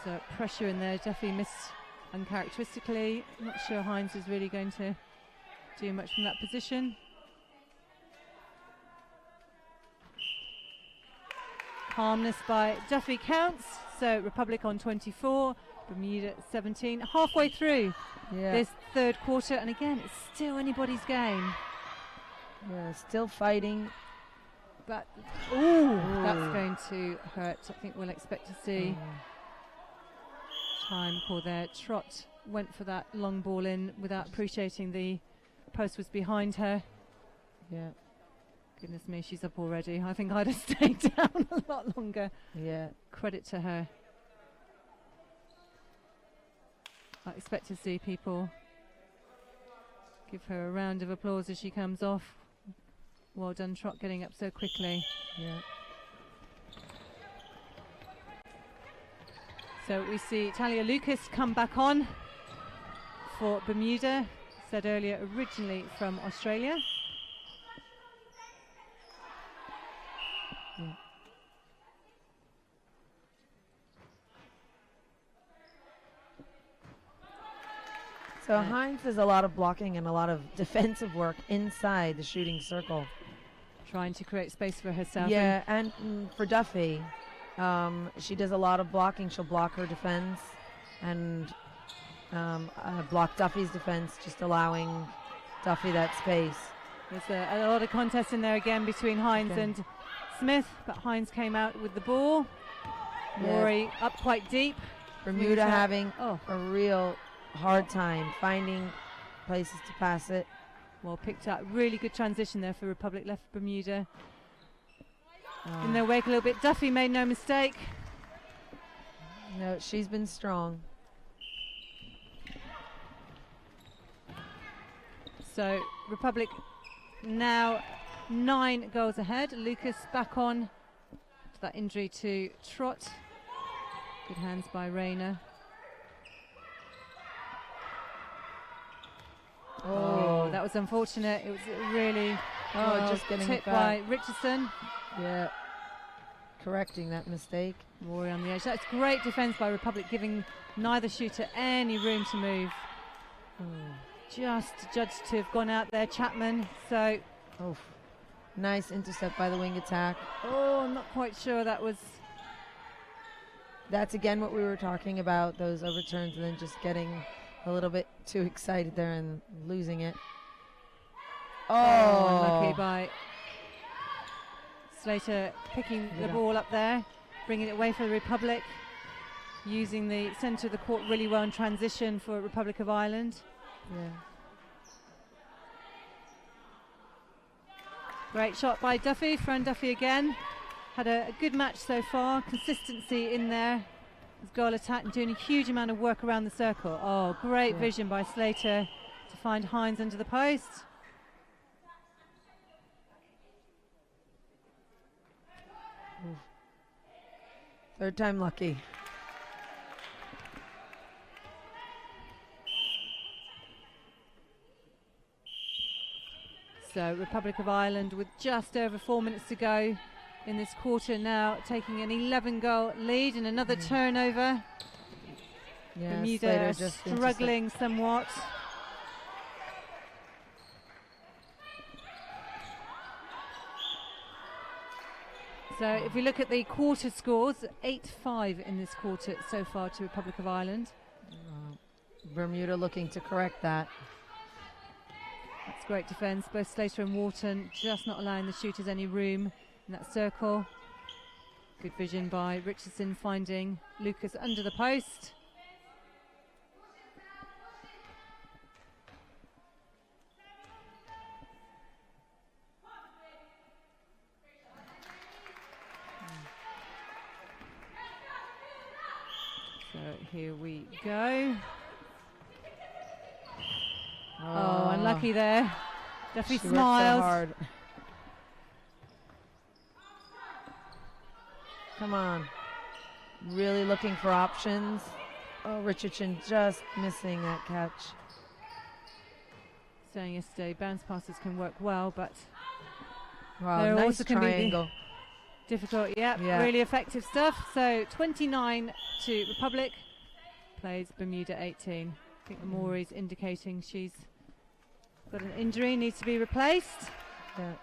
So pressure in there. Duffy missed uncharacteristically. Not sure Hines is really going to do much from that position. Calmness by Duffy counts. So Republic on 24, Bermuda 17. Halfway through this third quarter, and again, it's still anybody's game. Yeah, still fighting. But, that's going to hurt. I think we'll expect to see time call there. Trott went for that long ball in without appreciating the post was behind her. Yeah. Goodness me, she's up already. I think I'd have stayed down a lot longer. Yeah. Credit to her. I expect to see people give her a round of applause as she comes off. Well done, Trott, getting up so quickly. Yeah. So we see Talia Lucas come back on for Bermuda. Said earlier, originally from Australia. Yeah. So Hines does a lot of blocking and a lot of defensive work inside the shooting circle. Trying to create space for herself. Yeah, and for Duffy, she does a lot of blocking. She'll block her defense and block Duffy's defense, just allowing Duffy that space. There's a lot of contest in there again between Hines and Smith, but Hines came out with the ball. Maury up quite deep. Bermuda having a real hard time finding places to pass it. Well picked up. Really good transition there for Republic. Left Bermuda in their wake a little bit. Duffy made no mistake. No, she's been strong. So Republic now 9 goals ahead. Lucas back on to that injury to Trott. Good hands by Rayner. Oh, that was unfortunate. It was really just getting tipped by Richardson. Yeah, correcting that mistake. Rory on the edge. That's great defence by Republic, giving neither shooter any room to move. Just judged to have gone out there, Chapman. So, nice intercept by the wing attack. I'm not quite sure that was. That's again what we were talking about, those overturns and then just getting a little bit too excited there and losing it. Unlucky by Slater picking the ball up there, bringing it away for the Republic, using the centre of the court really well in transition for Republic of Ireland. Yeah. Great shot by Duffy. Fran Duffy again. Had a good match so far. Consistency in there. His goal attack and doing a huge amount of work around the circle. Great vision by Slater to find Hines under the post. Third time lucky. So Republic of Ireland with just over 4 minutes to go in this quarter now, taking an 11-goal lead and another turnover. Yeah, Bermuda struggling somewhat. So if we look at the quarter scores, 8-5 in this quarter so far to Republic of Ireland. Bermuda looking to correct that. That's great defence, both Slater and Wharton just not allowing the shooters any room in that circle. Good vision by Richardson finding Lucas under the post. So here we go. Unlucky there. Duffy smiles. So hard. Come on. Really looking for options. Richardson just missing that catch. saying yesterday, bounce passes can work well, but Wow, they're nice also can be triangle. difficult. Yeah, Yeah. really effective stuff. So 29 to Republic, plays Bermuda 18. I think Amori's indicating she's got an injury, needs to be replaced. Yeah.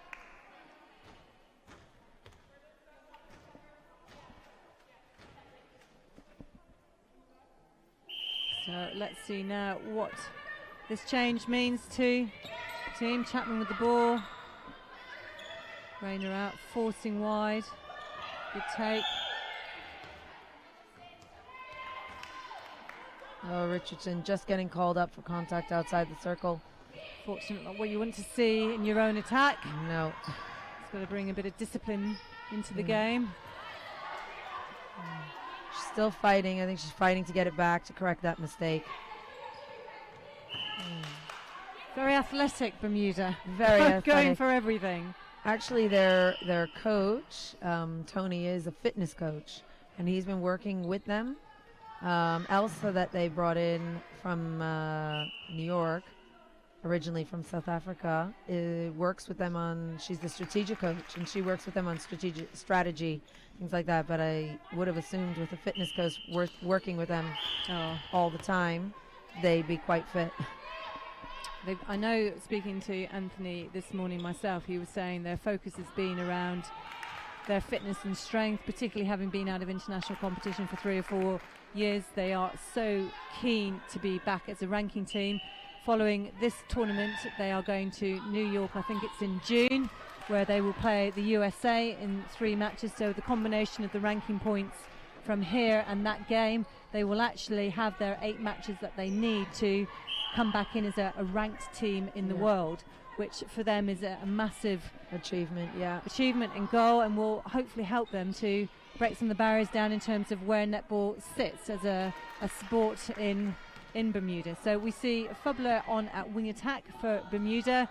So let's see now what this change means to team. Chapman with the ball. Rayner out, forcing wide. Good take. Oh, Richardson just getting called up for contact outside the circle. Fortunately, not what you want to see in your own attack. No. It's got to bring a bit of discipline into the game. She's still fighting. I think she's fighting to get it back to correct that mistake. Very athletic, Bermuda. Very Going athletic. for everything. Actually, their coach, Tony, is a fitness coach, and he's been working with them. Elsa, that they brought in from New York, originally from South Africa, works with them on, she's the strategic coach, and she works with them on strategy, things like that. But I would have assumed with a fitness coach working with them all the time, they'd be quite fit. I know, speaking to Anthony this morning myself, he was saying their focus has been around their fitness and strength, particularly having been out of international competition for 3 or 4 years. They are so keen to be back as a ranking team. Following this tournament, they are going to New York, I think it's in June, where they will play the USA in 3 matches. So the combination of the ranking points from here and that game, they will actually have their 8 matches that they need to come back in as a ranked team in the world, which for them is a massive achievement and goal, and will hopefully help them to break some of the barriers down in terms of where netball sits as a sport in Bermuda. So we see Fubler on at wing attack for Bermuda.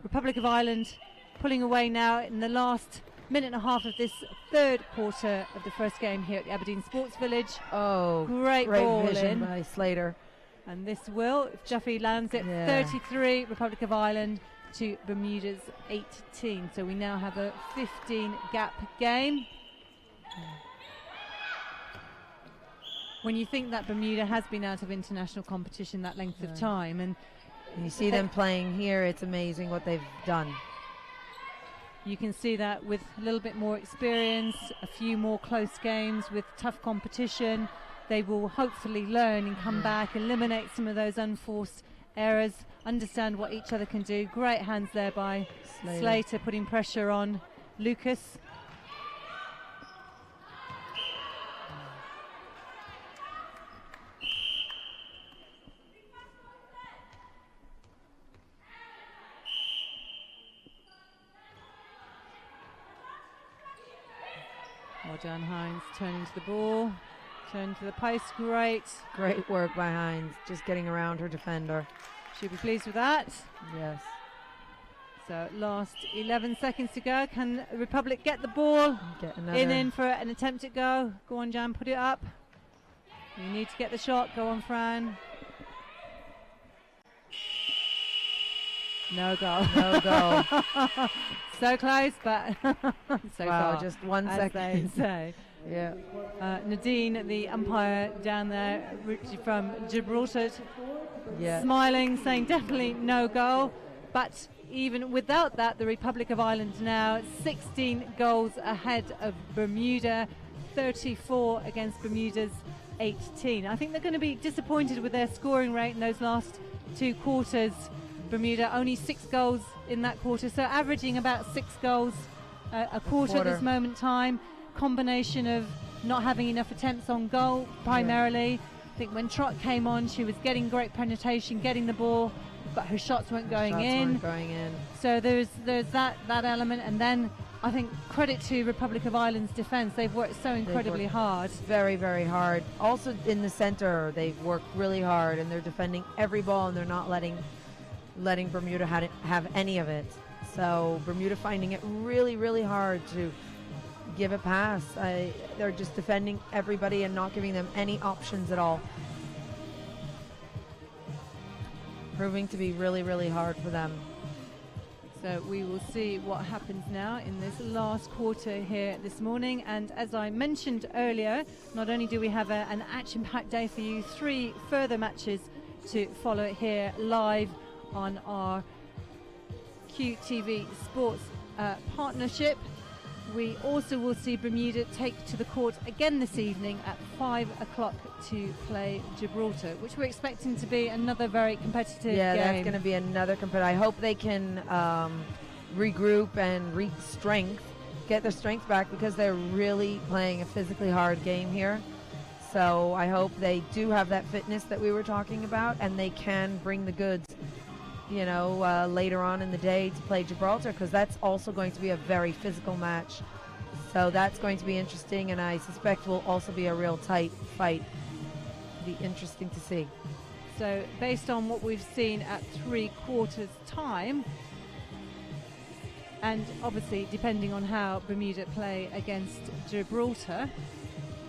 Republic of Ireland pulling away now in the last minute and a half of this 3rd quarter of the first game here at the Aberdeen Sports Village. Oh, great ball vision in by Slater. And this will, if Jeffy lands it, 33 Republic of Ireland to Bermuda's 18. So we now have a 15 gap game. When you think that Bermuda has been out of international competition that length of time, and you see them playing here, it's amazing what they've done. You can see that with a little bit more experience, a few more close games with tough competition, they will hopefully learn and come back, eliminate some of those unforced errors, understand what each other can do. Great hands there by Slater putting pressure on Lucas. Well done, Hines, turning to the ball. Turn to the post, great work by Hines, just getting around her defender. She'll be pleased with that. Yes. So last 11 seconds to go. Can Republic get the ball in for an attempt at go? Go on, Jan, put it up. You need to get the shot. Go on, Fran. No goal. No goal. So close, but so far. Just 1 second. As they say. Yeah. Nadine, the umpire down there from Gibraltar, yeah, smiling, saying definitely no goal. But even without that, the Republic of Ireland now 16 goals ahead of Bermuda, 34 against Bermuda's 18. I think they're going to be disappointed with their scoring rate in those last 2 quarters. Bermuda only 6 goals in that quarter, so averaging about 6 goals a quarter at this moment in time. Combination of not having enough attempts on goal primarily. I think when Trott came on, she was getting great penetration, getting the ball, but her shots weren't going in. So there's that element, and then I think credit to Republic of Ireland's defence. They've worked so incredibly hard. Very, very hard. Also in the centre, they've worked really hard, and they're defending every ball, and they're not letting Bermuda have any of it. So Bermuda finding it really, really hard to give a pass. They're just defending everybody and not giving them any options at all. proving to be really, really hard for them. So we will see what happens now in this last quarter here this morning. And as I mentioned earlier, not only do we have an action-packed day for you, 3 further matches to follow here live on our QTV Sports partnership. We also will see Bermuda take to the court again this evening at 5 o'clock to play Gibraltar, which we're expecting to be another very competitive game. Yeah, that's going to be another competitive. I hope they can regroup and get their strength back, because they're really playing a physically hard game here. So I hope they do have that fitness that we were talking about, and they can bring the goods, later on in the day to play Gibraltar, because that's also going to be a very physical match. So that's going to be interesting, and I suspect will also be a real tight fight. Be interesting to see. So based on what we've seen at 3/4 time, and obviously depending on how Bermuda play against Gibraltar,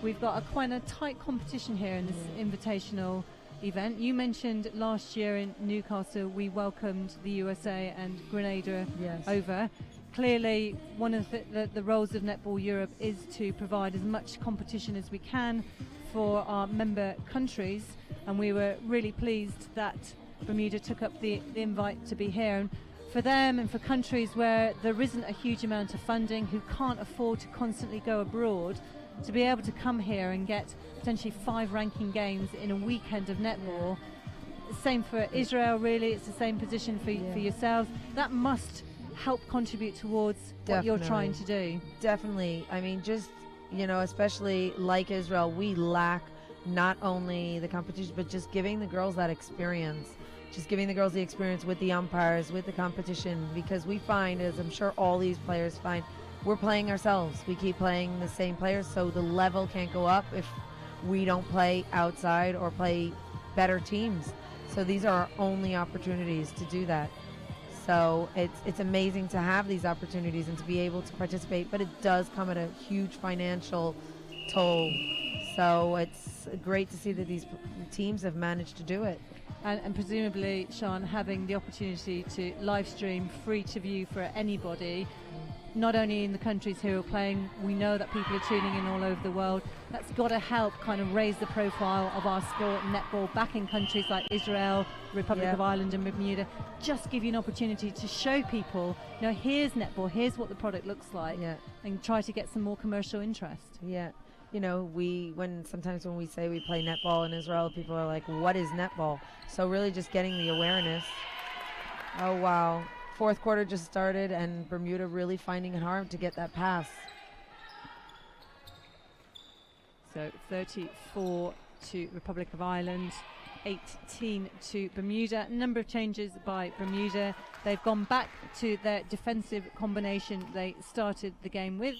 we've got quite a tight competition here in this invitational event. You mentioned last year in Newcastle we welcomed the USA and Grenada over. Clearly one of the roles of Netball Europe is to provide as much competition as we can for our member countries, and we were really pleased that Bermuda took up the invite to be here. And for them and for countries where there isn't a huge amount of funding, who can't afford to constantly go abroad, to be able to come here and get potentially 5 ranking games in a weekend of netball. Same for Israel, really. It's the same position for yourselves. That must help contribute towards what you're trying to do. Definitely. I mean, just, especially like Israel, we lack not only the competition, but just giving the girls that experience. Just giving the girls the experience with the umpires, with the competition, because we find, as I'm sure all these players find, we're playing ourselves. We keep playing the same players, so the level can't go up if we don't play outside or play better teams. So these are our only opportunities to do that. So it's amazing to have these opportunities and to be able to participate, but it does come at a huge financial toll. So it's great to see that these teams have managed to do it. And presumably, Sean, having the opportunity to live stream free to view for anybody, not only in the countries who are playing, we know that people are tuning in all over the world. That's got to help kind of raise the profile of our sport, netball, back in countries like Israel, Republic of Ireland and Bermuda. Just give you an opportunity to show people, here's netball, here's what the product looks like, and try to get some more commercial interest. Yeah. Sometimes when we say we play netball in Israel, people are like, what is netball? So really just getting the awareness. Oh, wow. 4th quarter just started, and Bermuda really finding it hard to get that pass. So 34 to Republic of Ireland, 18 to Bermuda. A number of changes by Bermuda. They've gone back to their defensive combination they started the game with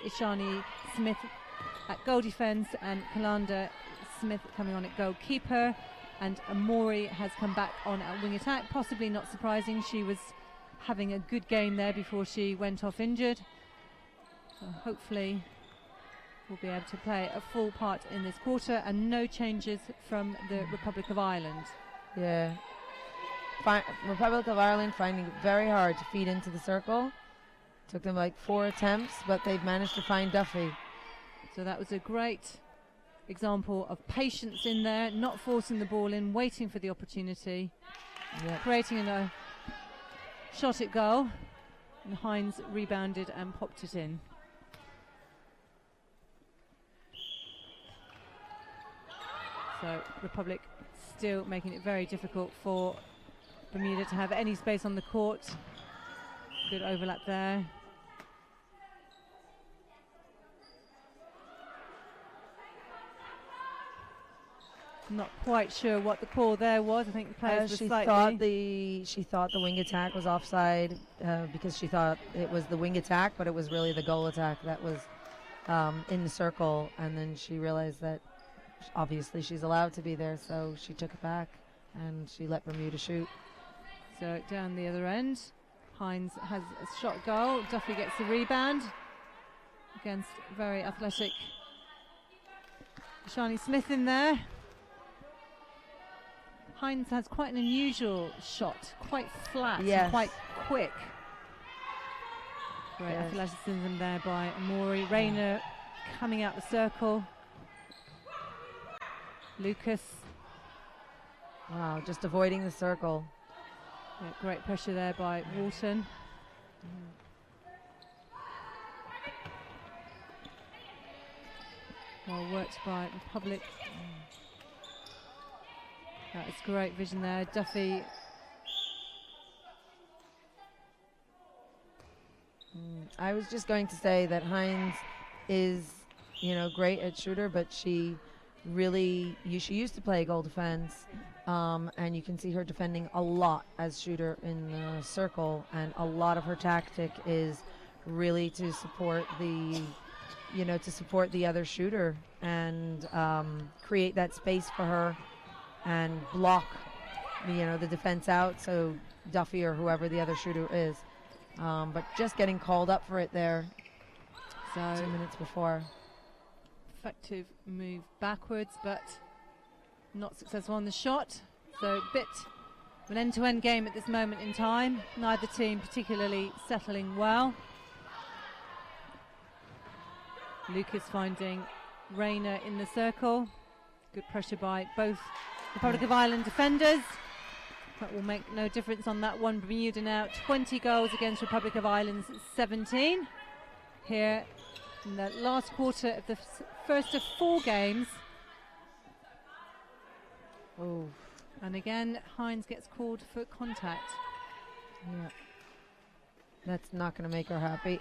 Ishani Smith at goal defense and Kalanda Smith coming on at goalkeeper, and Amori has come back on at wing attack. Possibly not surprising, she was having a good game there before she went off injured. So hopefully we'll be able to play a full part in this quarter, and no changes from the Republic of Ireland. Yeah. Republic of Ireland finding it very hard to feed into the circle. Took them like 4 attempts, but they've managed to find Duffy. So that was a great example of patience in there, not forcing the ball in, waiting for the opportunity, creating a shot at goal, and Hines rebounded and popped it in. So Republic still making it very difficult for Bermuda to have any space on the court. Good overlap there. Not quite sure what the call there was. I think the players were slightly... She thought the wing attack was offside because she thought it was the wing attack, but it was really the goal attack that was in the circle. And then she realized that obviously she's allowed to be there, so she took it back and she let Bermuda shoot. So down the other end, Hines has a shot goal. Duffy gets the rebound against very athletic Shani Smith in there. Hines has quite an unusual shot, quite flat Yes. and quite quick. Great Yes. athleticism there by Amori. Rayner coming out the circle. Lucas. Wow, just avoiding the circle. Yeah, great pressure there by Walton. Well worked by Republic. That is great vision there. Duffy. I was just going to say that Hines is, great at shooter, but she used to play goal defense, and you can see her defending a lot as shooter in the circle, and a lot of her tactic is really to support the other shooter and create that space for her and block the defense out, so Duffy or whoever the other shooter is, but just getting called up for it there. So 2 minutes before. Effective move backwards, but not successful on the shot. So a bit of an end-to-end game at this moment in time. Neither team particularly settling well. Lucas finding Rayner in the circle. Good pressure by both Republic of Ireland defenders. That will make no difference on that one. Bermuda now 20 goals against Republic of Ireland's 17. Here in the last quarter of the first of 4 games. Oh, And again, Hines gets called for contact. yeah. That's not going to make her happy.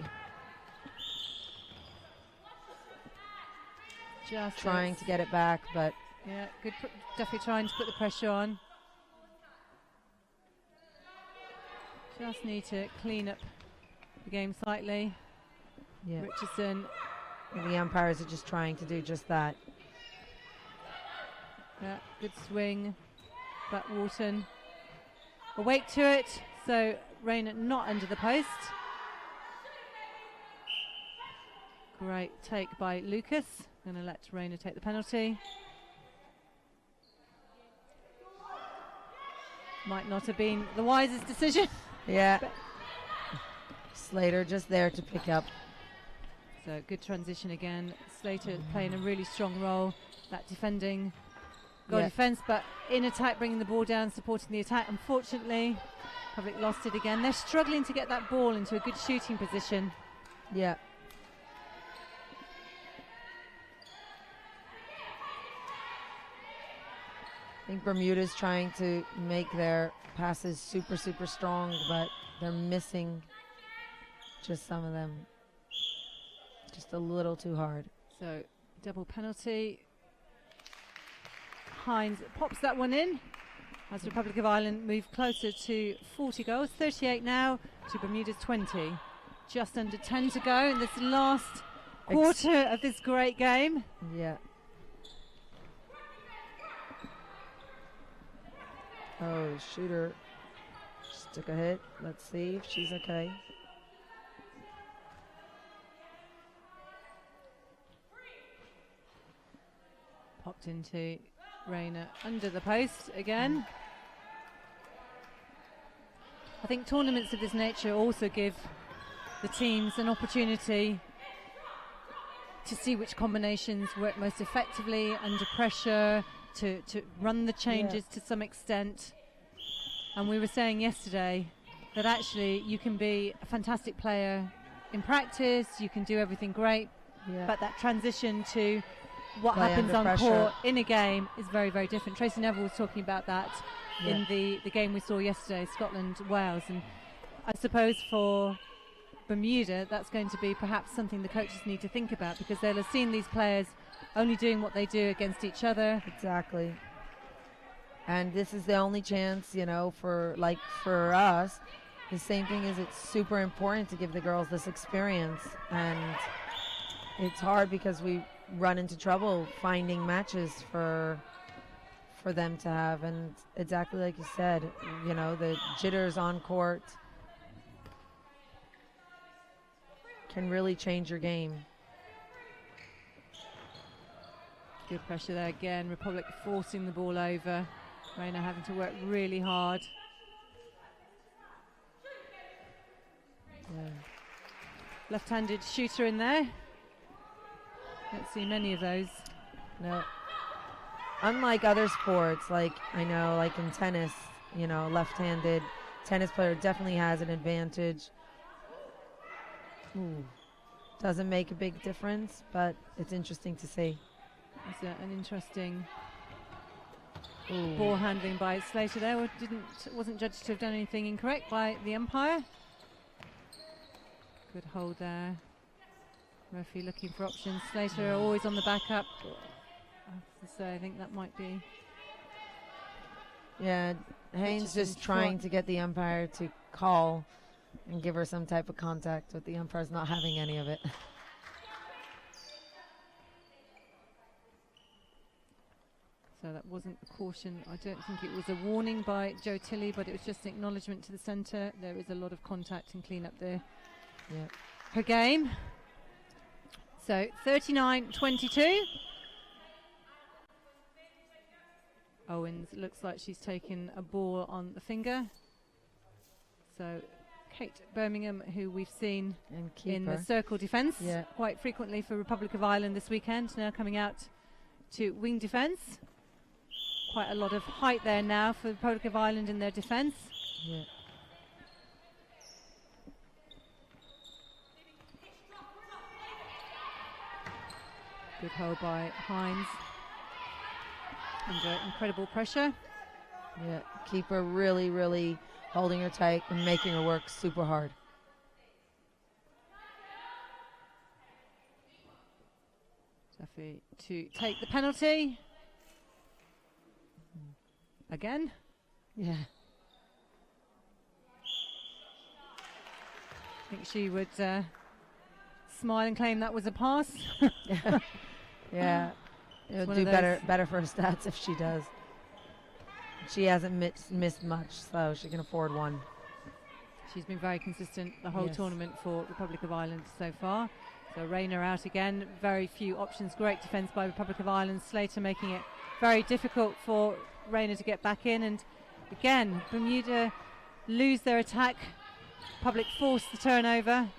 Just Trying to get it back, but yeah, good. Duffy trying to put the pressure on. Just need to clean up the game slightly. yeah, Richardson, the umpires are just trying to do just that. yeah, good swing. But Walton awake to it. So Rayner not under the post. Great take by Lucas. Going to let Rayner take the penalty. Might not have been the wisest decision. Yeah. Slater just there to pick up. So good transition again. Slater playing a really strong role. That defending goal defence, but in attack, bringing the ball down, supporting the attack. Unfortunately, Public lost it again. They're struggling to get that ball into a good shooting position. Yeah. I think Bermuda's trying to make their passes super, super strong, but they're missing just some of them. Just a little too hard. So double penalty. Hines pops that one in as Republic of Ireland move closer to 40 goals. 38 now to Bermuda's 20. Just under 10 to go in this last quarter of this great game. Yeah. Oh, shooter just took a hit. Let's see if she's okay. Popped into Rayner under the post again. I think tournaments of this nature also give the teams an opportunity to see which combinations work most effectively under pressure, to run the changes to some extent. And we were saying yesterday that actually you can be a fantastic player in practice, you can do everything great, but that transition to what Play happens under on pressure. court in a game is very, very different. Tracy Neville was talking about that in the game we saw yesterday, Scotland-Wales. And I suppose for Bermuda, that's going to be perhaps something the coaches need to think about, because they'll have seen these players only doing what they do against each other. Exactly. And this is the only chance, for us, the same thing is it's super important to give the girls this experience. And it's hard because we run into trouble finding matches for them to have. And exactly like you said, the jitters on court can really change your game. Good pressure there again. Republic forcing the ball over. Rayner having to work really hard. Yeah. Left-handed shooter in there. Don't see many of those. No. Unlike other sports, like I know, like in tennis, you know, left-handed tennis player definitely has an advantage. Ooh. Doesn't make a big difference, but it's interesting to see. It's an interesting ball handling by Slater there. Wasn't judged to have done anything incorrect by the umpire. Good hold there. Referee looking for options. Slater always on the backup. I have to say, I think that might be. Yeah, Haynes just trying to get the umpire to call and give her some type of contact, but the umpire's not having any of it. So that wasn't a caution. I don't think it was a warning by Joe Tilley, but it was just an acknowledgement to the centre. There is a lot of contact and clean up there. Yeah. Her game. So 39-22. Owens looks like she's taken a ball on the finger. So Kate Birmingham, who we've seen in the circle defence quite frequently for Republic of Ireland this weekend, now coming out to wing defence. Quite a lot of height there now for the Republic of Ireland in their defence. Yeah. Good hold by Hines. Under incredible pressure. Yeah, keep her really, really holding her tight and making her work super hard. Duffy to take the penalty. Again. Yeah. I think she would smile and claim that was a pass. Yeah. It'll do better for her stats if she does. She hasn't missed much, so she can afford one. She's been very consistent the whole tournament for Republic of Ireland so far. So Rayner out again, very few options. Great defence by Republic of Ireland. Slater making it very difficult for Rayner to get back in. And again, Bermuda lose their attack. Republic force the turnover.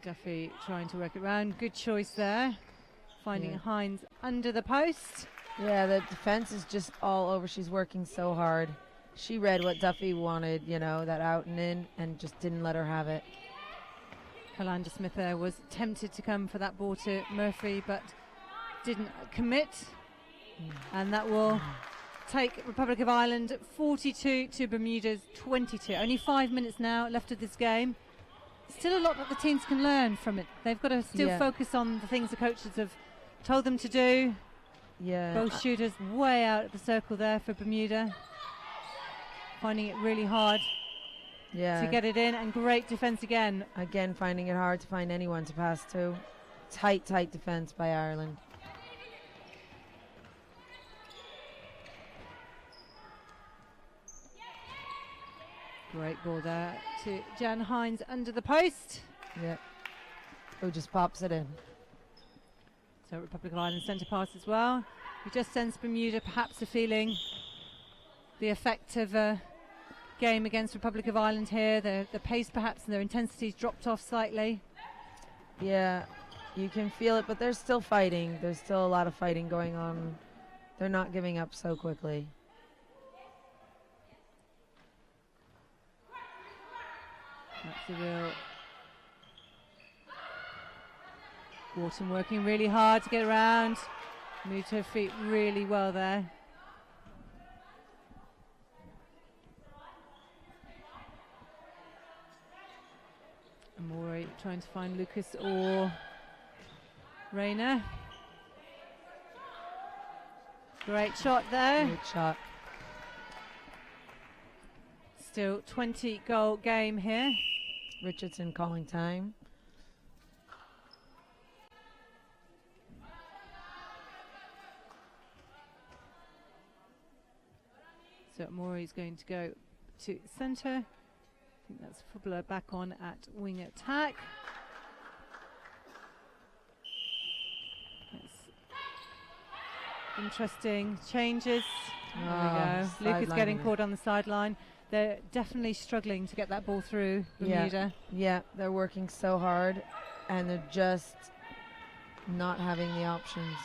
Duffy trying to work it around. Good choice there. Finding Hines under the post. Yeah, the defense is just all over. She's working so hard. She read what Duffy wanted, you know, that out and in, and just didn't let her have it. Kalanda Smith there was tempted to come for that ball to Murphy, but didn't commit. And that will take Republic of Ireland 42 to Bermuda's 22. Only 5 minutes now left of this game. Still a lot that the teams can learn from it. They've got to still focus on the things the coaches have told them to do. Yeah. Both shooters way out of the circle there for Bermuda. Finding it really hard to get it in, and great defence again. Again, finding it hard to find anyone to pass to. Tight defence by Ireland. Great ball there to Jan Hines under the post. Yeah. Who just pops it in. So Republic of Ireland centre pass as well. We just sense Bermuda perhaps are feeling the effect of a game against Republic of Ireland here. The pace perhaps and their intensity's dropped off slightly. Yeah, you can feel it, but they're still fighting. There's still a lot of fighting going on. They're not giving up so quickly. That's a real... Wharton working really hard to get around. Moved her feet really well there. Amori trying to find Lucas or Rayner. Great shot there. Good shot. Still 20-goal game here. Richardson calling time. So Maury's going to go to centre. I think that's Fubler back on at wing attack. That's interesting changes. There we go. Lucas getting caught on the sideline. They're definitely struggling to get that ball through Bermuda. Yeah, they're working so hard, and they're just not having the options.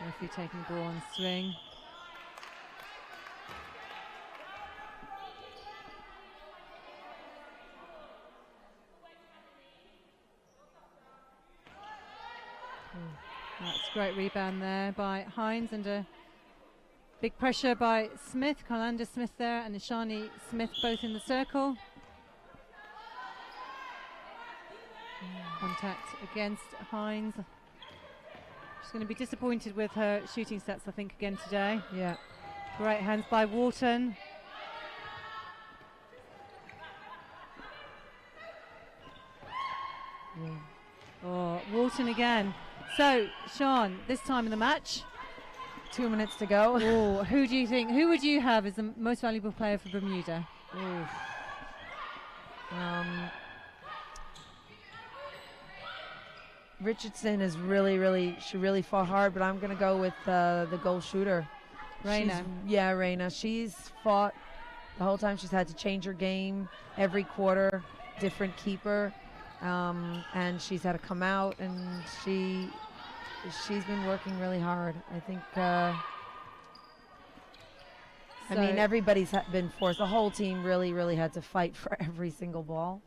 Referee taking the ball on swing. That's great rebound there by Hines, and a big pressure by Smith, Carlander Smith there, and Ishani Smith both in the circle. Contact against Hines. She's going to be disappointed with her shooting stats, I think, again today. Yeah. Great hands by Wharton. Yeah. Oh, Wharton again. So, Sean, this time in the match, 2 minutes to go. oh, who do you think? Who would you have as the most valuable player for Bermuda? Oof. Richardson is she really fought hard, but I'm going to go with the goal shooter. Reina. Reina. She's fought the whole time. She's had to change her game every quarter, different keeper, and she's had to come out, and she's been working really hard. I think, I mean, everybody's been forced. The whole team really had to fight for every single ball.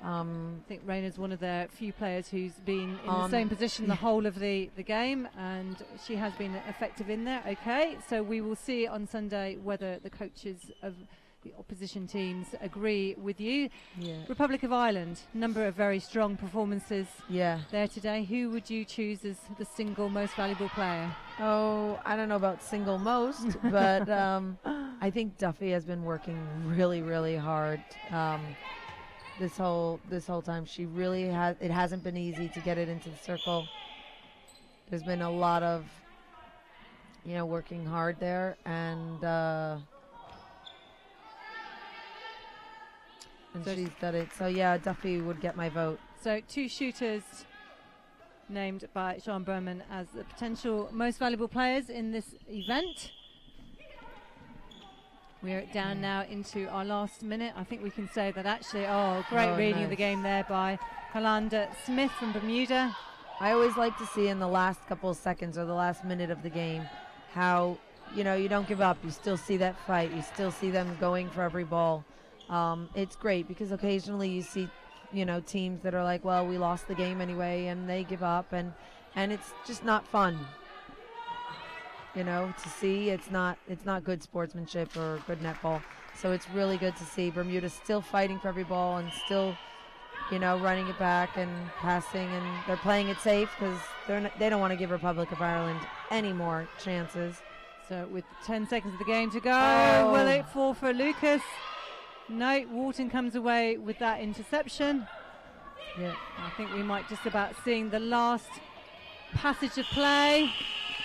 I think Reina's one of the few players who's been in the same position the whole of the game, and she has been effective in there. Okay, so we will see on Sunday whether the coaches of the opposition teams agree with you. Yeah. Republic of Ireland, number of very strong performances Yeah. there today. Who would you choose as the single most valuable player? Oh, I don't know about single most, but I think Duffy has been working really hard. This whole time, she really has. It hasn't been easy to get it into the circle. There's been a lot of, working hard there, and so she's done it. So yeah, Duffy would get my vote. So 2 shooters named by Sean Berman as the potential most valuable players in this event. We're down now into our last minute. I think we can say that actually, great reading of the game there by Carlander Smith from Bermuda. I always like to see in the last couple of seconds or the last minute of the game how, you don't give up. You still see that fight. You still see them going for every ball. It's great because occasionally you see, teams that are like, well, we lost the game anyway, and they give up, and it's just not fun. To see it's not good sportsmanship or good netball. So it's really good to see Bermuda still fighting for every ball and still, running it back and passing, and they're playing it safe because they don't want to give Republic of Ireland any more chances. So with 10 seconds of the game to go, will it fall for Lucas? No, Wharton comes away with that interception. Yeah, I think we might just about seeing the last passage of play.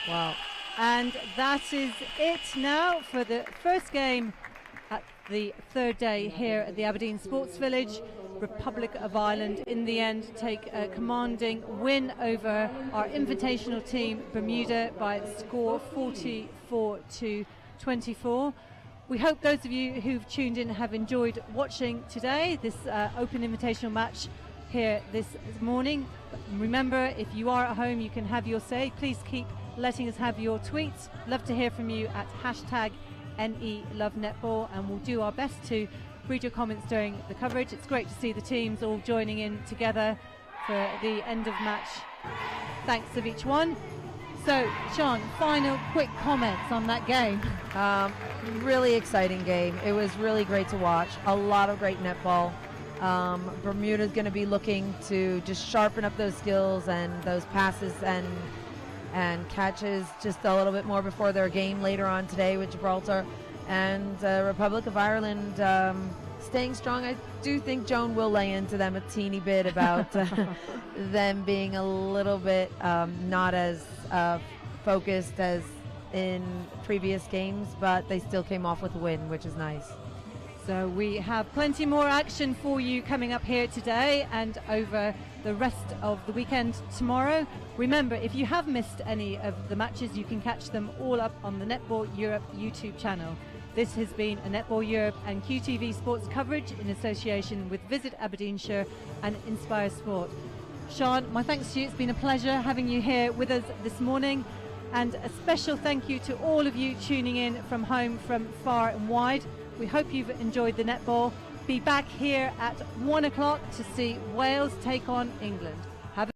Wow. And that is it now for the first game at the third day here at the Aberdeen Sports Village. Republic of Ireland in the end take a commanding win over our invitational team Bermuda by a score 44-24. We hope those of you who've tuned in have enjoyed watching today, this open invitational match here this morning. But remember, if you are at home, you can have your say. Please keep letting us have your tweets. Love to hear from you at #NELoveNetball, and we'll do our best to read your comments during the coverage. It's great to see the teams all joining in together for the end of match. Thanks of each one. So, Sean, final quick comments on that game. Really exciting game. It was really great to watch. A lot of great netball. Bermuda's going to be looking to just sharpen up those skills and those passes and catches just a little bit more before their game later on today with Gibraltar. And Republic of Ireland staying strong. I do think Joan will lay into them a teeny bit about them being a little bit not as focused as in previous games, but they still came off with a win, which is nice. So we have plenty more action for you coming up here today and over the rest of the weekend tomorrow. Remember, if you have missed any of the matches, you can catch them all up on the Netball Europe YouTube channel. This has been a Netball Europe and QTV Sports coverage in association with Visit Aberdeenshire and Inspire Sport. Sean, my thanks to you. It's been a pleasure having you here with us this morning. And a special thank you to all of you tuning in from home, from far and wide. We hope you've enjoyed the netball. Be back here at 1 o'clock to see Wales take on England. Have a